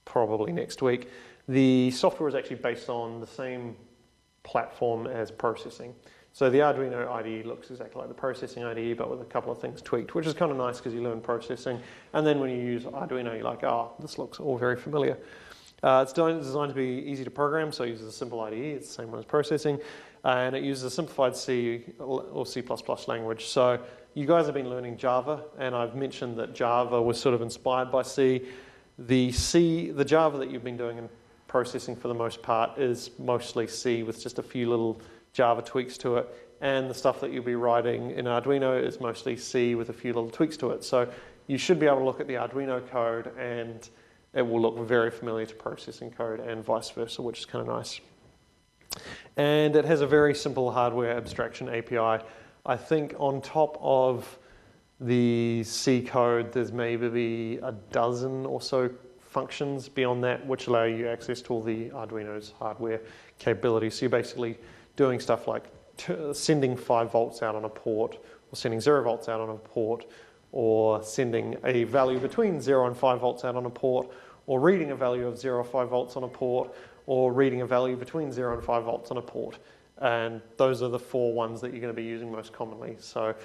probably next week, the software is actually based on the same platform as processing. So the Arduino IDE looks exactly like the processing IDE, but with a couple of things tweaked, which is kind of nice because you learn processing. And then when you use Arduino, you're like, oh, this looks all very familiar. It's designed to be easy to program, so it uses a simple IDE. It's the same one as processing. And it uses a simplified C or C++ language. So you guys have been learning Java, and I've mentioned that Java was sort of inspired by C. The Java that you've been doing in processing for the most part is mostly C with just a few little Java tweaks to it, and the stuff that you'll be writing in Arduino is mostly C with a few little tweaks to it. So you should be able to look at the Arduino code and it will look very familiar to processing code and vice versa, which is kind of nice. And it has a very simple hardware abstraction API. I think on top of the C code, there's maybe a dozen or so functions beyond that which allow you access to all the Arduino's hardware capabilities. So you're basically doing stuff like sending 5 volts out on a port, or sending 0 volts out on a port, or sending a value between 0 and 5 volts out on a port, or reading a value of 0 or 5 volts on a port, or reading a value between 0 and 5 volts on a port. And those are the 4 ones that you're going to be using most commonly. So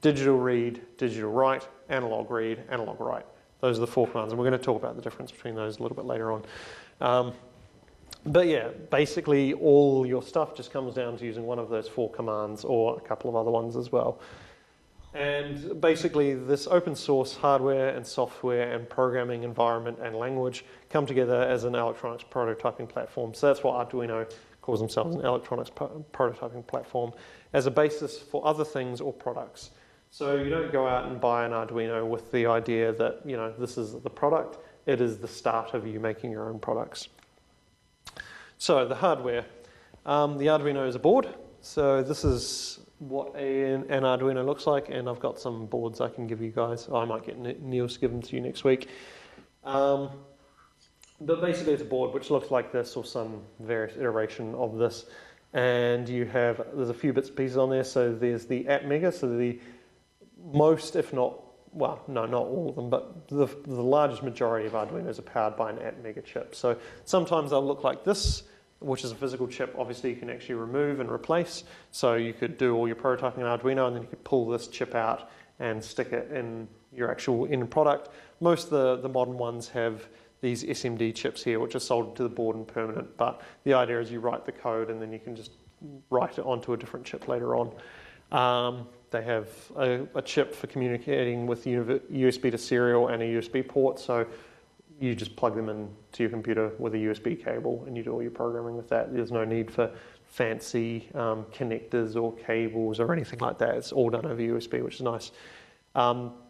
digital read, digital write, analog read, analog write. Those are the 4 commands, and we're going to talk about the difference between those a little bit later on. But yeah, basically all your stuff just comes down to using one of those 4 commands, or a couple of other ones as well. And basically this open source hardware and software and programming environment and language come together as an electronics prototyping platform. So that's what Arduino calls themselves, an electronics prototyping platform, as a basis for other things or products. So you don't go out and buy an Arduino with the idea that, you know, this is the product. It is the start of you making your own products. So the hardware. The Arduino is a board. So this is what an Arduino looks like, and I've got some boards I can give you guys. I might get Neil to give them to you next week. But basically it's a board which looks like this, or some various iteration of this. And there's a few bits and pieces on there. So there's the Atmega, so the most, if not, well, no, not all of them, but the largest majority of Arduinos are powered by an Atmega chip. So sometimes they'll look like this, which is a physical chip. Obviously you can actually remove and replace. So you could do all your prototyping in Arduino, and then you could pull this chip out and stick it in your actual end product. Most of the modern ones have these SMD chips here, which are soldered to the board and permanent. But the idea is you write the code and then you can just write it onto a different chip later on. They have a chip for communicating with USB to serial and a USB port. So you just plug them into your computer with a USB cable and you do all your programming with that. There's no need for fancy connectors or cables or anything like that. It's all done over USB, which is nice.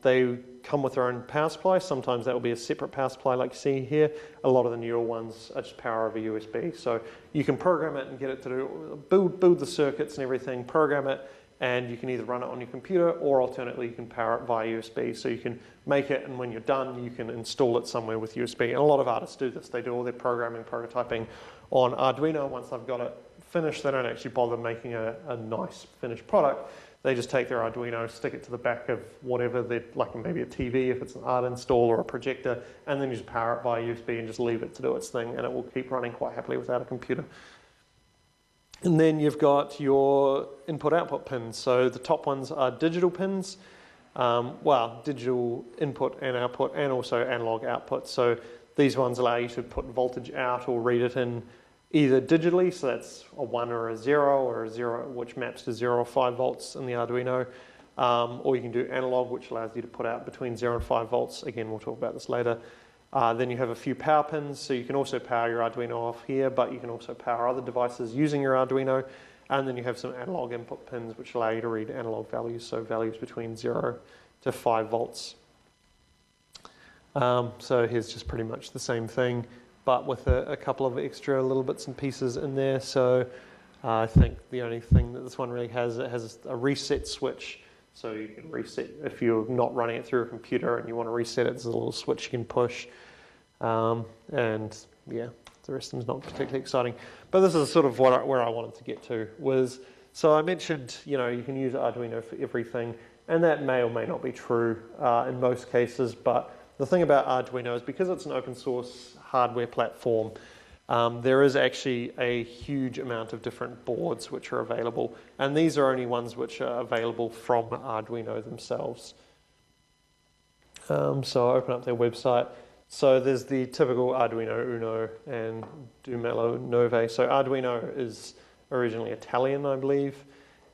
They come with their own power supply. Sometimes that will be a separate power supply like you see here. A lot of the newer ones are just power over USB. So you can program it and get it to build the circuits and everything, program it, and you can either run it on your computer, or alternately you can power it via USB. So you can make it, and when you're done you can install it somewhere with USB. And a lot of artists do this. They do all their programming, prototyping on Arduino. Once they've got it finished, they don't actually bother making a nice finished product. They just take their Arduino, stick it to the back of whatever, like maybe a TV if it's an art install, or a projector, and then you just power it via USB and just leave it to do its thing, and it will keep running quite happily without a computer. And then you've got your input-output pins. So the top ones are digital pins. Digital input and output, and also analog output. So these ones allow you to put voltage out or read it in either digitally, so that's a 1 or a 0, which maps to 0 or 5 volts in the Arduino. Or you can do analog, which allows you to put out between 0 and 5 volts. Again, we'll talk about this later. Then you have a few power pins, so you can also power your Arduino off here, but you can also power other devices using your Arduino. And then you have some analog input pins, which allow you to read analog values, so values between 0 to 5 volts. So here's just pretty much the same thing, but with a couple of extra little bits and pieces in there. So I think the only thing that this one really has, it has a reset switch. So you can reset if you're not running it through a computer and you want to reset it. There's a little switch you can push. And yeah, the rest of them is not particularly exciting. But this is sort of where I wanted to get to was, so I mentioned, you know, you can use Arduino for everything, and that may or may not be true in most cases. But the thing about Arduino is because it's an open source hardware platform, there is actually a huge amount of different boards which are available, and these are only ones which are available from Arduino themselves. So I'll open up their website. So there's the typical Arduino Uno and Dumelo Nove. So Arduino is originally Italian, I believe,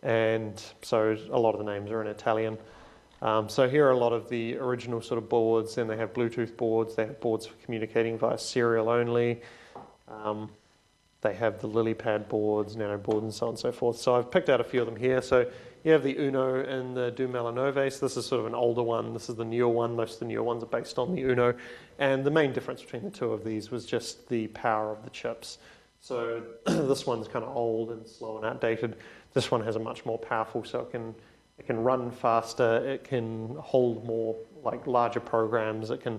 and so a lot of the names are in Italian. So here are a lot of the original sort of boards, and they have Bluetooth boards, they have boards for communicating via serial only. They have the LilyPad boards, Nano boards, and so on and so forth. So I've picked out a few of them here. So you have the Uno and the Du Melanove. So this is sort of an older one. This is the newer one. Most of the newer ones are based on the Uno. And the main difference between the two of these was just the power of the chips. So this one's kind of old and slow and outdated. This one has a much more powerful, so it can run faster. It can hold more, like larger programs. It can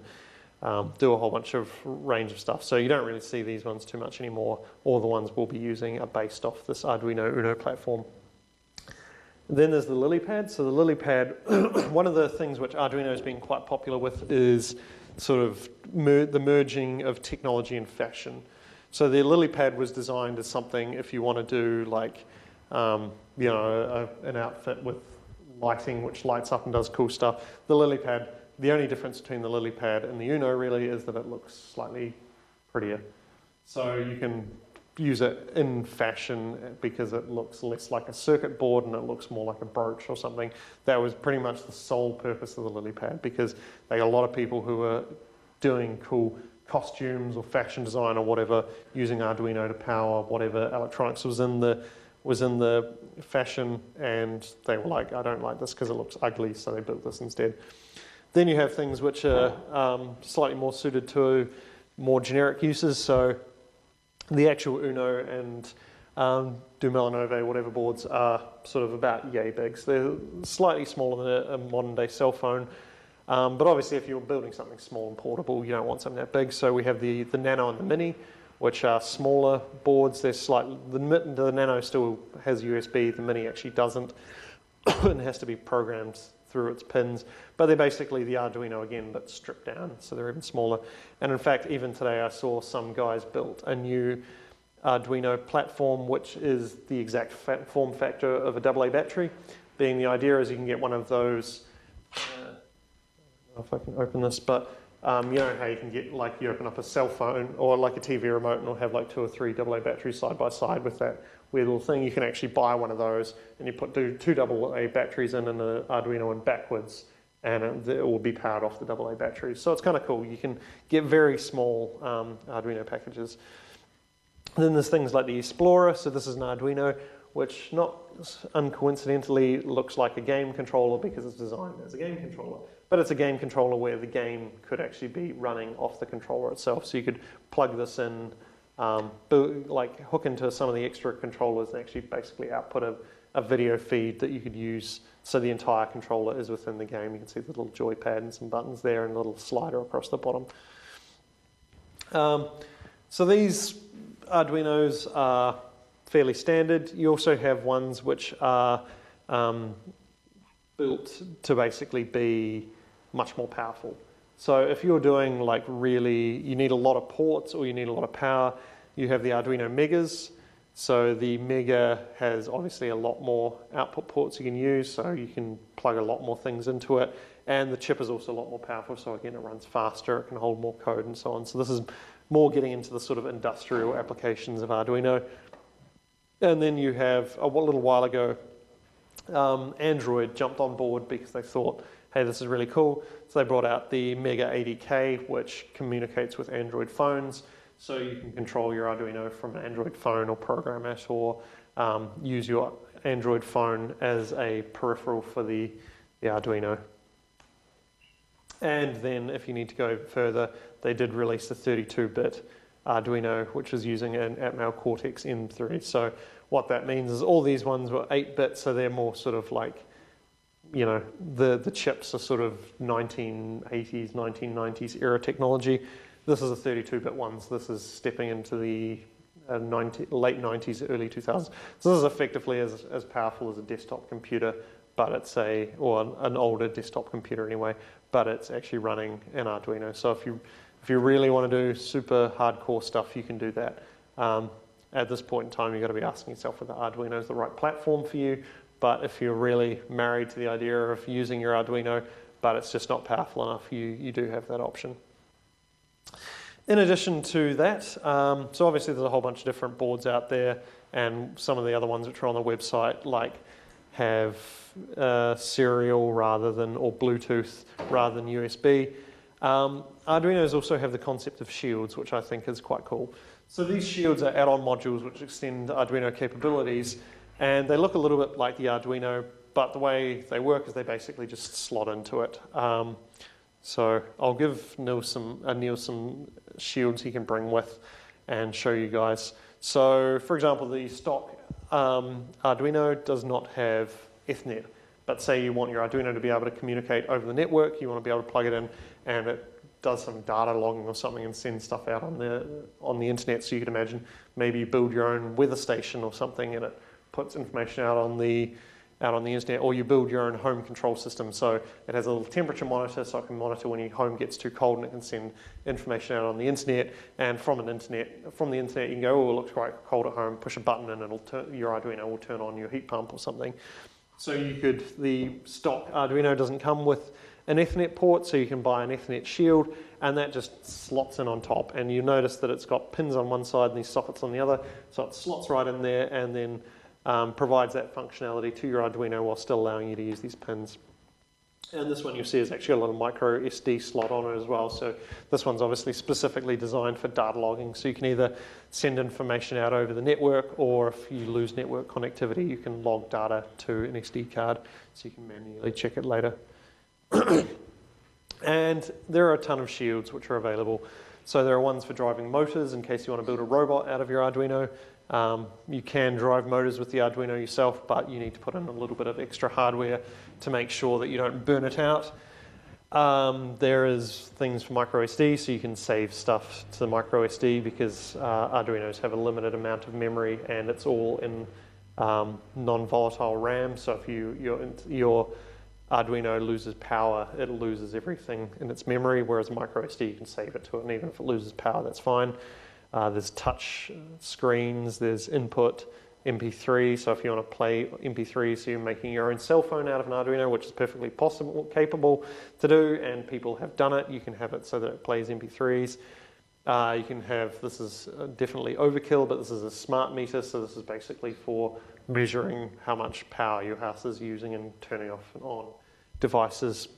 do a whole bunch of range of stuff. So you don't really see these ones too much anymore. All the ones we'll be using are based off this Arduino Uno platform. Then there's the LilyPad. So the LilyPad, one of the things which Arduino has been quite popular with is sort of the merging of technology and fashion. So the LilyPad was designed as something if you want to do like, an outfit with lighting which lights up and does cool stuff. The LilyPad, the only difference between the LilyPad and the Uno really is that it looks slightly prettier. So you can use it in fashion because it looks less like a circuit board and it looks more like a brooch or something. That was pretty much the sole purpose of the LilyPad, because they got a lot of people who are doing cool costumes or fashion design or whatever using Arduino to power whatever electronics was in the fashion, and they were like, I don't like this because it looks ugly, so they built this instead. Then you have things which are slightly more suited to more generic uses. So the actual Uno and Du Melanove, whatever boards, are sort of about yay big. So they're slightly smaller than a modern day cell phone. But obviously if you're building something small and portable, you don't want something that big. So we have the Nano and the Mini, which are smaller boards. They're slightly, the Nano still has USB, the Mini actually doesn't, and has to be programmed through its pins. But they're basically the Arduino again, but stripped down, so they're even smaller. And in fact, even today I saw some guys built a new Arduino platform, which is the exact form factor of a AA battery. Being the idea is you can get one of those, I don't know if I can open this, but you know how you can get, like, you open up a cell phone or like a TV remote and it'll have like 2 or 3 AA batteries side by side with that weird little thing. You can actually buy one of those and you put 2 AA batteries in an Arduino and backwards, and it will be powered off the AA batteries. So it's kind of cool. You can get very small Arduino packages. And then there's things like the Explorer. So this is an Arduino, which not uncoincidentally looks like a game controller because it's designed as a game controller. But it's a game controller where the game could actually be running off the controller itself. So you could plug this in, hook into some of the extra controllers and actually basically output a video feed that you could use. So the entire controller is within the game. You can see the little joypad and some buttons there and a little slider across the bottom. So these Arduinos are fairly standard. You also have ones which are built to basically be much more powerful. So if you're doing like really, you need a lot of ports or you need a lot of power, you have the Arduino Megas. So the Mega has obviously a lot more output ports you can use, so you can plug a lot more things into it. And the chip is also a lot more powerful, so again, it runs faster, it can hold more code and so on. So this is more getting into the sort of industrial applications of Arduino. And then you have, a little while ago, Android jumped on board because they thought, hey, this is really cool. So they brought out the Mega 80K, which communicates with Android phones. So you can control your Arduino from an Android phone or program it, or use your Android phone as a peripheral for the Arduino. And then if you need to go further, they did release the 32-bit Arduino, which is using an Atmel Cortex M3. So what that means is all these ones were 8-bit, so they're more sort of like, you know, the chips are sort of 1980s, 1990s era technology. This is a 32-bit one, so this is stepping into the late 90s, early 2000s. So this is effectively as powerful as a desktop computer, but it's an older desktop computer anyway, but it's actually running an Arduino. So if you really want to do super hardcore stuff, you can do that. At this point in time, you've got to be asking yourself whether Arduino is the right platform for you. But if you're really married to the idea of using your Arduino, but it's just not powerful enough, you do have that option. In addition to that, so obviously there's a whole bunch of different boards out there, and some of the other ones which are on the website, like have serial rather than, or Bluetooth rather than USB. Arduinos also have the concept of shields, which I think is quite cool. So these shields are add-on modules which extend Arduino capabilities, and they look a little bit like the Arduino, but the way they work is they basically just slot into it. So I'll give Neil some shields he can bring with and show you guys. So for example, the stock Arduino does not have Ethernet, but say you want your Arduino to be able to communicate over the network, you want to be able to plug it in and it does some data logging or something and send stuff out on the internet. So you can imagine maybe you build your own weather station or something and it puts information out on the internet, or you build your own home control system. So it has a little temperature monitor, so it can monitor when your home gets too cold, and it can send information out on the internet. And from the internet, you can go, oh, it looks quite cold at home. Push a button, and your Arduino will turn on your heat pump or something. So the stock Arduino doesn't come with an Ethernet port, so you can buy an Ethernet shield, and that just slots in on top. And you notice that it's got pins on one side and these sockets on the other, so it slots right in there, and then provides that functionality to your Arduino while still allowing you to use these pins. And this one you'll see is actually a little micro SD slot on it as well. So this one's obviously specifically designed for data logging. So you can either send information out over the network, or if you lose network connectivity, you can log data to an SD card so you can manually check it later. And there are a ton of shields which are available. So there are ones for driving motors in case you want to build a robot out of your Arduino. You can drive motors with the Arduino yourself, but you need to put in a little bit of extra hardware to make sure that you don't burn it out. There is things for micro SD, so you can save stuff to the micro SD because Arduinos have a limited amount of memory and it's all in non-volatile RAM. So if your Arduino loses power, it loses everything in its memory, whereas micro SD you can save it to it, and even if it loses power, that's fine. There's touch screens, there's input MP3, so if you want to play MP3, so you're making your own cell phone out of an Arduino, which is perfectly capable to do, and people have done it. You can have it so that it plays MP3s. You can have, this is definitely overkill, but this is a smart meter, so this is basically for measuring how much power your house is using and turning off and on devices.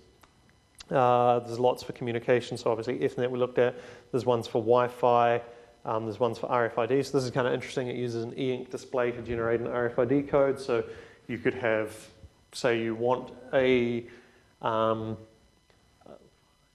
There's lots for communication, so obviously Ethernet we looked at. There's ones for Wi-Fi. There's ones for RFID. So this is kind of interesting. It uses an e-ink display to generate an RFID code. So you could have, say you want a,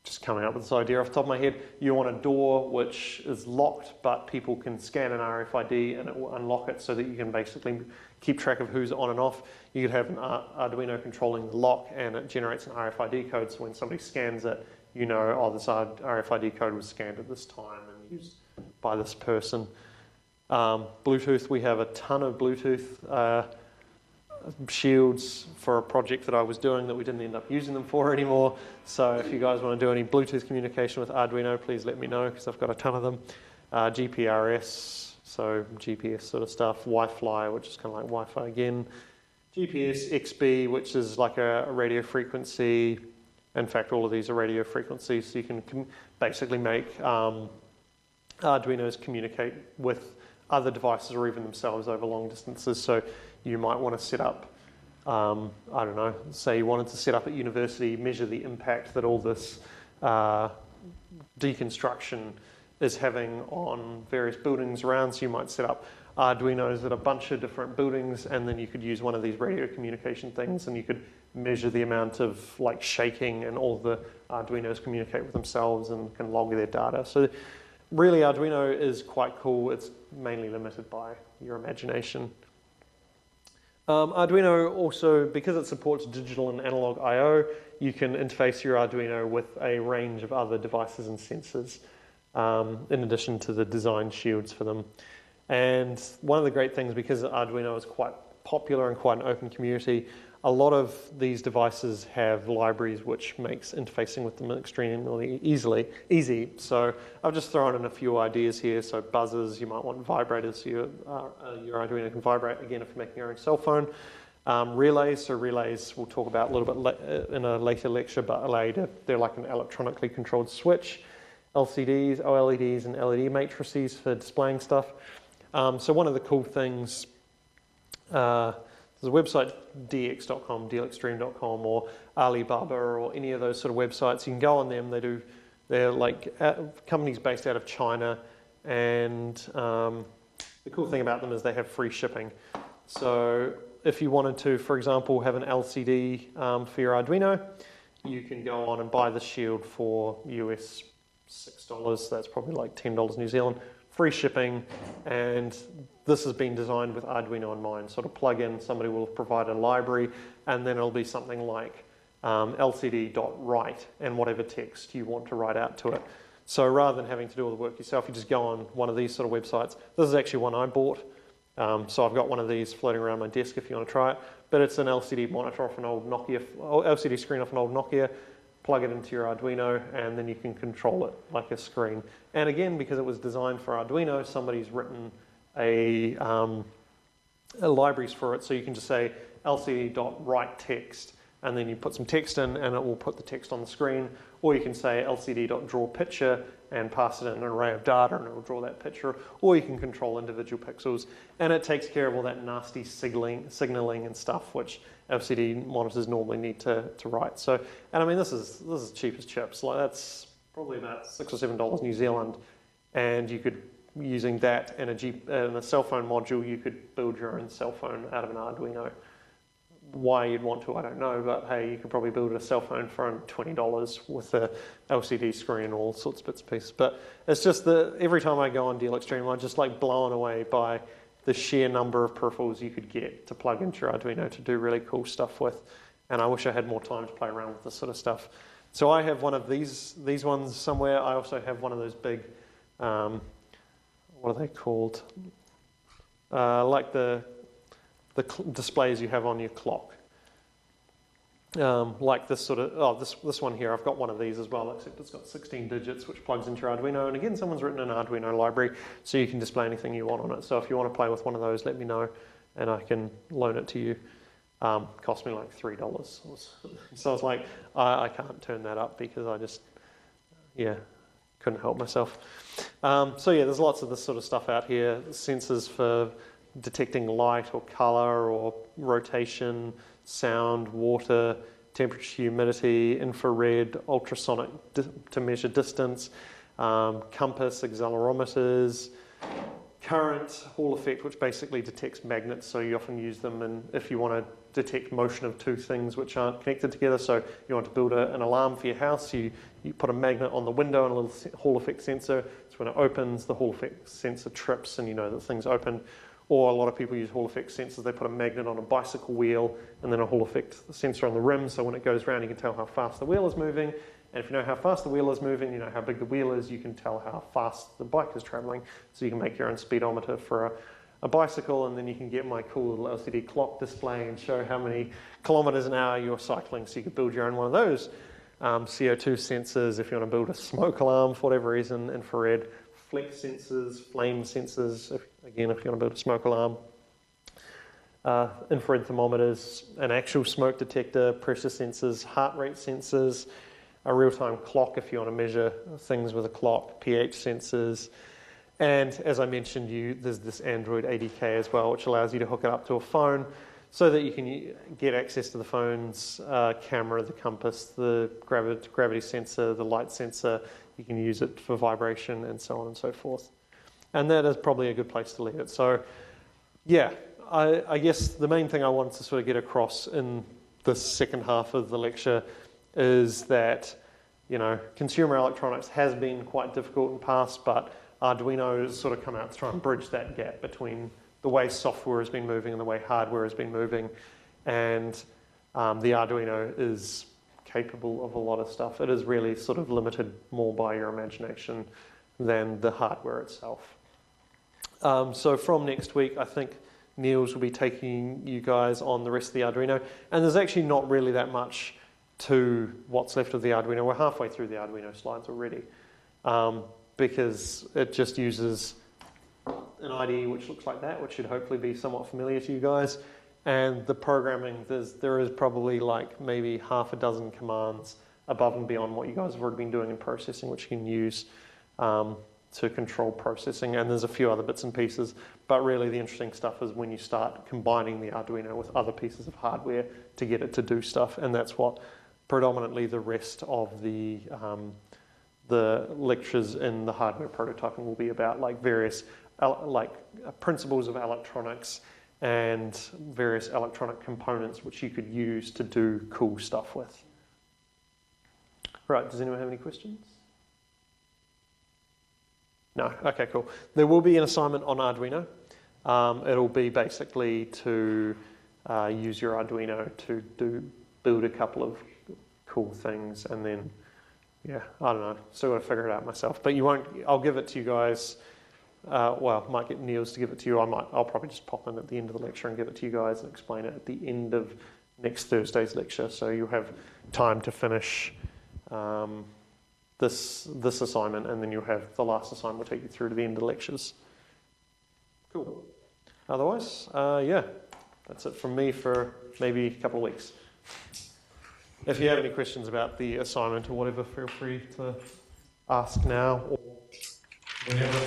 just coming up with this idea off the top of my head, you want a door which is locked, but people can scan an RFID and it will unlock it so that you can basically keep track of who's on and off. You could have an Arduino controlling the lock and it generates an RFID code. So when somebody scans it, you know, oh, this RFID code was scanned at this time and used by this person. Bluetooth, we have a ton of Bluetooth shields for a project that I was doing that we didn't end up using them for anymore. So if you guys want to do any Bluetooth communication with Arduino, please let me know because I've got a ton of them. GPRS, so GPS sort of stuff. Wi-Fi, which is kind of like Wi-Fi again. GPS XB, which is like a radio frequency. In fact, all of these are radio frequencies, so you can basically make Arduinos communicate with other devices or even themselves over long distances. So you might want to set up, I don't know, say you wanted to set up at university, measure the impact that all this deconstruction is having on various buildings around. So you might set up Arduinos at a bunch of different buildings, and then you could use one of these radio communication things and you could measure the amount of like shaking, and all the Arduinos communicate with themselves and can log their data. So really Arduino is quite cool. It's mainly limited by your imagination. Arduino also, because it supports digital and analog I/O, you can interface your Arduino with a range of other devices and sensors in addition to the design shields for them. And one of the great things, because Arduino is quite popular and quite an open community, a lot of these devices have libraries which makes interfacing with them extremely easy. So I've just thrown in a few ideas here. So buzzers, you might want vibrators, so your Arduino can vibrate, again, if you're making your own cell phone. Relays, so relays we'll talk about a little bit in a later lecture, but they're like an electronically controlled switch. LCDs, OLEDs, and LED matrices for displaying stuff. So one of the cool things there's a website, dx.com, dealextreme.com, or Alibaba, or any of those sort of websites. You can go on them. They're like companies based out of China, and the cool thing about them is they have free shipping. So if you wanted to, for example, have an LCD for your Arduino, you can go on and buy the shield for US $6. That's probably like $10 New Zealand. Free shipping, and this has been designed with Arduino in mind. So to plug in, somebody will provide a library, and then it'll be something like lcd.write and whatever text you want to write out to it. So rather than having to do all the work yourself, you just go on one of these sort of websites. This is actually one I bought. So I've got one of these floating around my desk if you want to try it. But it's an LCD monitor off an old Nokia, LCD screen off an old Nokia. Plug it into your Arduino, and then you can control it like a screen. And again, because it was designed for Arduino, somebody's written a libraries for it. So you can just say lcd.write text, and then you put some text in, and it will put the text on the screen. Or you can say lcd.draw picture and pass it in an array of data, and it will draw that picture. Or you can control individual pixels, and it takes care of all that nasty signaling and stuff, which LCD monitors normally need to write. So, and I mean, this is cheap as chips. Like, that's probably about $6 or $7 New Zealand, and you could, using that and a cell phone module, you could build your own cell phone out of an Arduino. Why you'd want to, I don't know, but hey, you could probably build a cell phone for $20 with a LCD screen and all sorts of bits and pieces. But it's just that every time I go on Deal Extreme, I'm just like blown away by the sheer number of peripherals you could get to plug into your Arduino to do really cool stuff with. And I wish I had more time to play around with this sort of stuff. So I have one of these ones somewhere. I also have one of those big, what are they called? Like the displays you have on your clock. Like this sort of, this one here, I've got one of these as well, except it's got 16 digits, which plugs into your Arduino. And again, someone's written an Arduino library, so you can display anything you want on it. So if you want to play with one of those, let me know, and I can loan it to you. Cost me like $3. So I was like, I can't turn that up because I just, couldn't help myself. So yeah, there's lots of this sort of stuff out here. Sensors for detecting light or color or rotation, sound, water, temperature, humidity, infrared, ultrasonic to measure distance, compass, accelerometers, current, Hall effect, which basically detects magnets, so you often use them and if you want to detect motion of two things which aren't connected together. So you want to build an alarm for your house, you put a magnet on the window and a little Hall effect sensor, so when it opens, the Hall effect sensor trips and you know that thing's open. Or a lot of people use Hall effect sensors. They put a magnet on a bicycle wheel and then a Hall effect sensor on the rim, so when it goes around you can tell how fast the wheel is moving. And if you know how fast the wheel is moving, you know how big the wheel is, you can tell how fast the bike is traveling. So you can make your own speedometer for a bicycle, and then you can get my cool little LCD clock display and show how many kilometers an hour you're cycling. So you could build your own one of those. CO2 sensors, if you want to build a smoke alarm for whatever reason, infrared, flex sensors, flame sensors, if you want to build a smoke alarm. Infrared thermometers, an actual smoke detector, pressure sensors, heart rate sensors, a real-time clock if you want to measure things with a clock, pH sensors, and as I mentioned, there's this Android ADK as well, which allows you to hook it up to a phone so that you can get access to the phone's camera, the compass, the gravity sensor, the light sensor. You can use it for vibration and so on and so forth. And that is probably a good place to leave it. So, yeah, I guess the main thing I wanted to sort of get across in the second half of the lecture is that, consumer electronics has been quite difficult in the past, but Arduino has sort of come out to try and bridge that gap between the way software has been moving and the way hardware has been moving. And the Arduino is capable of a lot of stuff. It is really sort of limited more by your imagination than the hardware itself. So from next week, I think Niels will be taking you guys on the rest of the Arduino. And there's actually not really that much to what's left of the Arduino. We're halfway through the Arduino slides already because it just uses an IDE which looks like that, which should hopefully be somewhat familiar to you guys. And the programming, there is probably like maybe half a dozen commands above and beyond what you guys have already been doing in processing, which you can use to control processing, and there's a few other bits and pieces, but really the interesting stuff is when you start combining the Arduino with other pieces of hardware to get it to do stuff, and that's what predominantly the rest of the lectures in the hardware prototyping will be about, like various principles of electronics and various electronic components which you could use to do cool stuff with. Right, does anyone have any questions? No? Okay, cool. There will be an assignment on Arduino. It'll be basically to use your Arduino to build a couple of cool things, and then, yeah, I don't know, still got to figure it out myself. But you won't, I'll give it to you guys. Well, I might get Niels to give it to you. I'll probably just pop in at the end of the lecture and give it to you guys and explain it at the end of next Thursday's lecture. So you'll have time to finish this assignment, and then you'll have the last assignment will take you through to the end of the lectures. Cool. Otherwise, yeah, that's it from me for maybe a couple of weeks. If you have any questions about the assignment or whatever, feel free to ask now or whenever.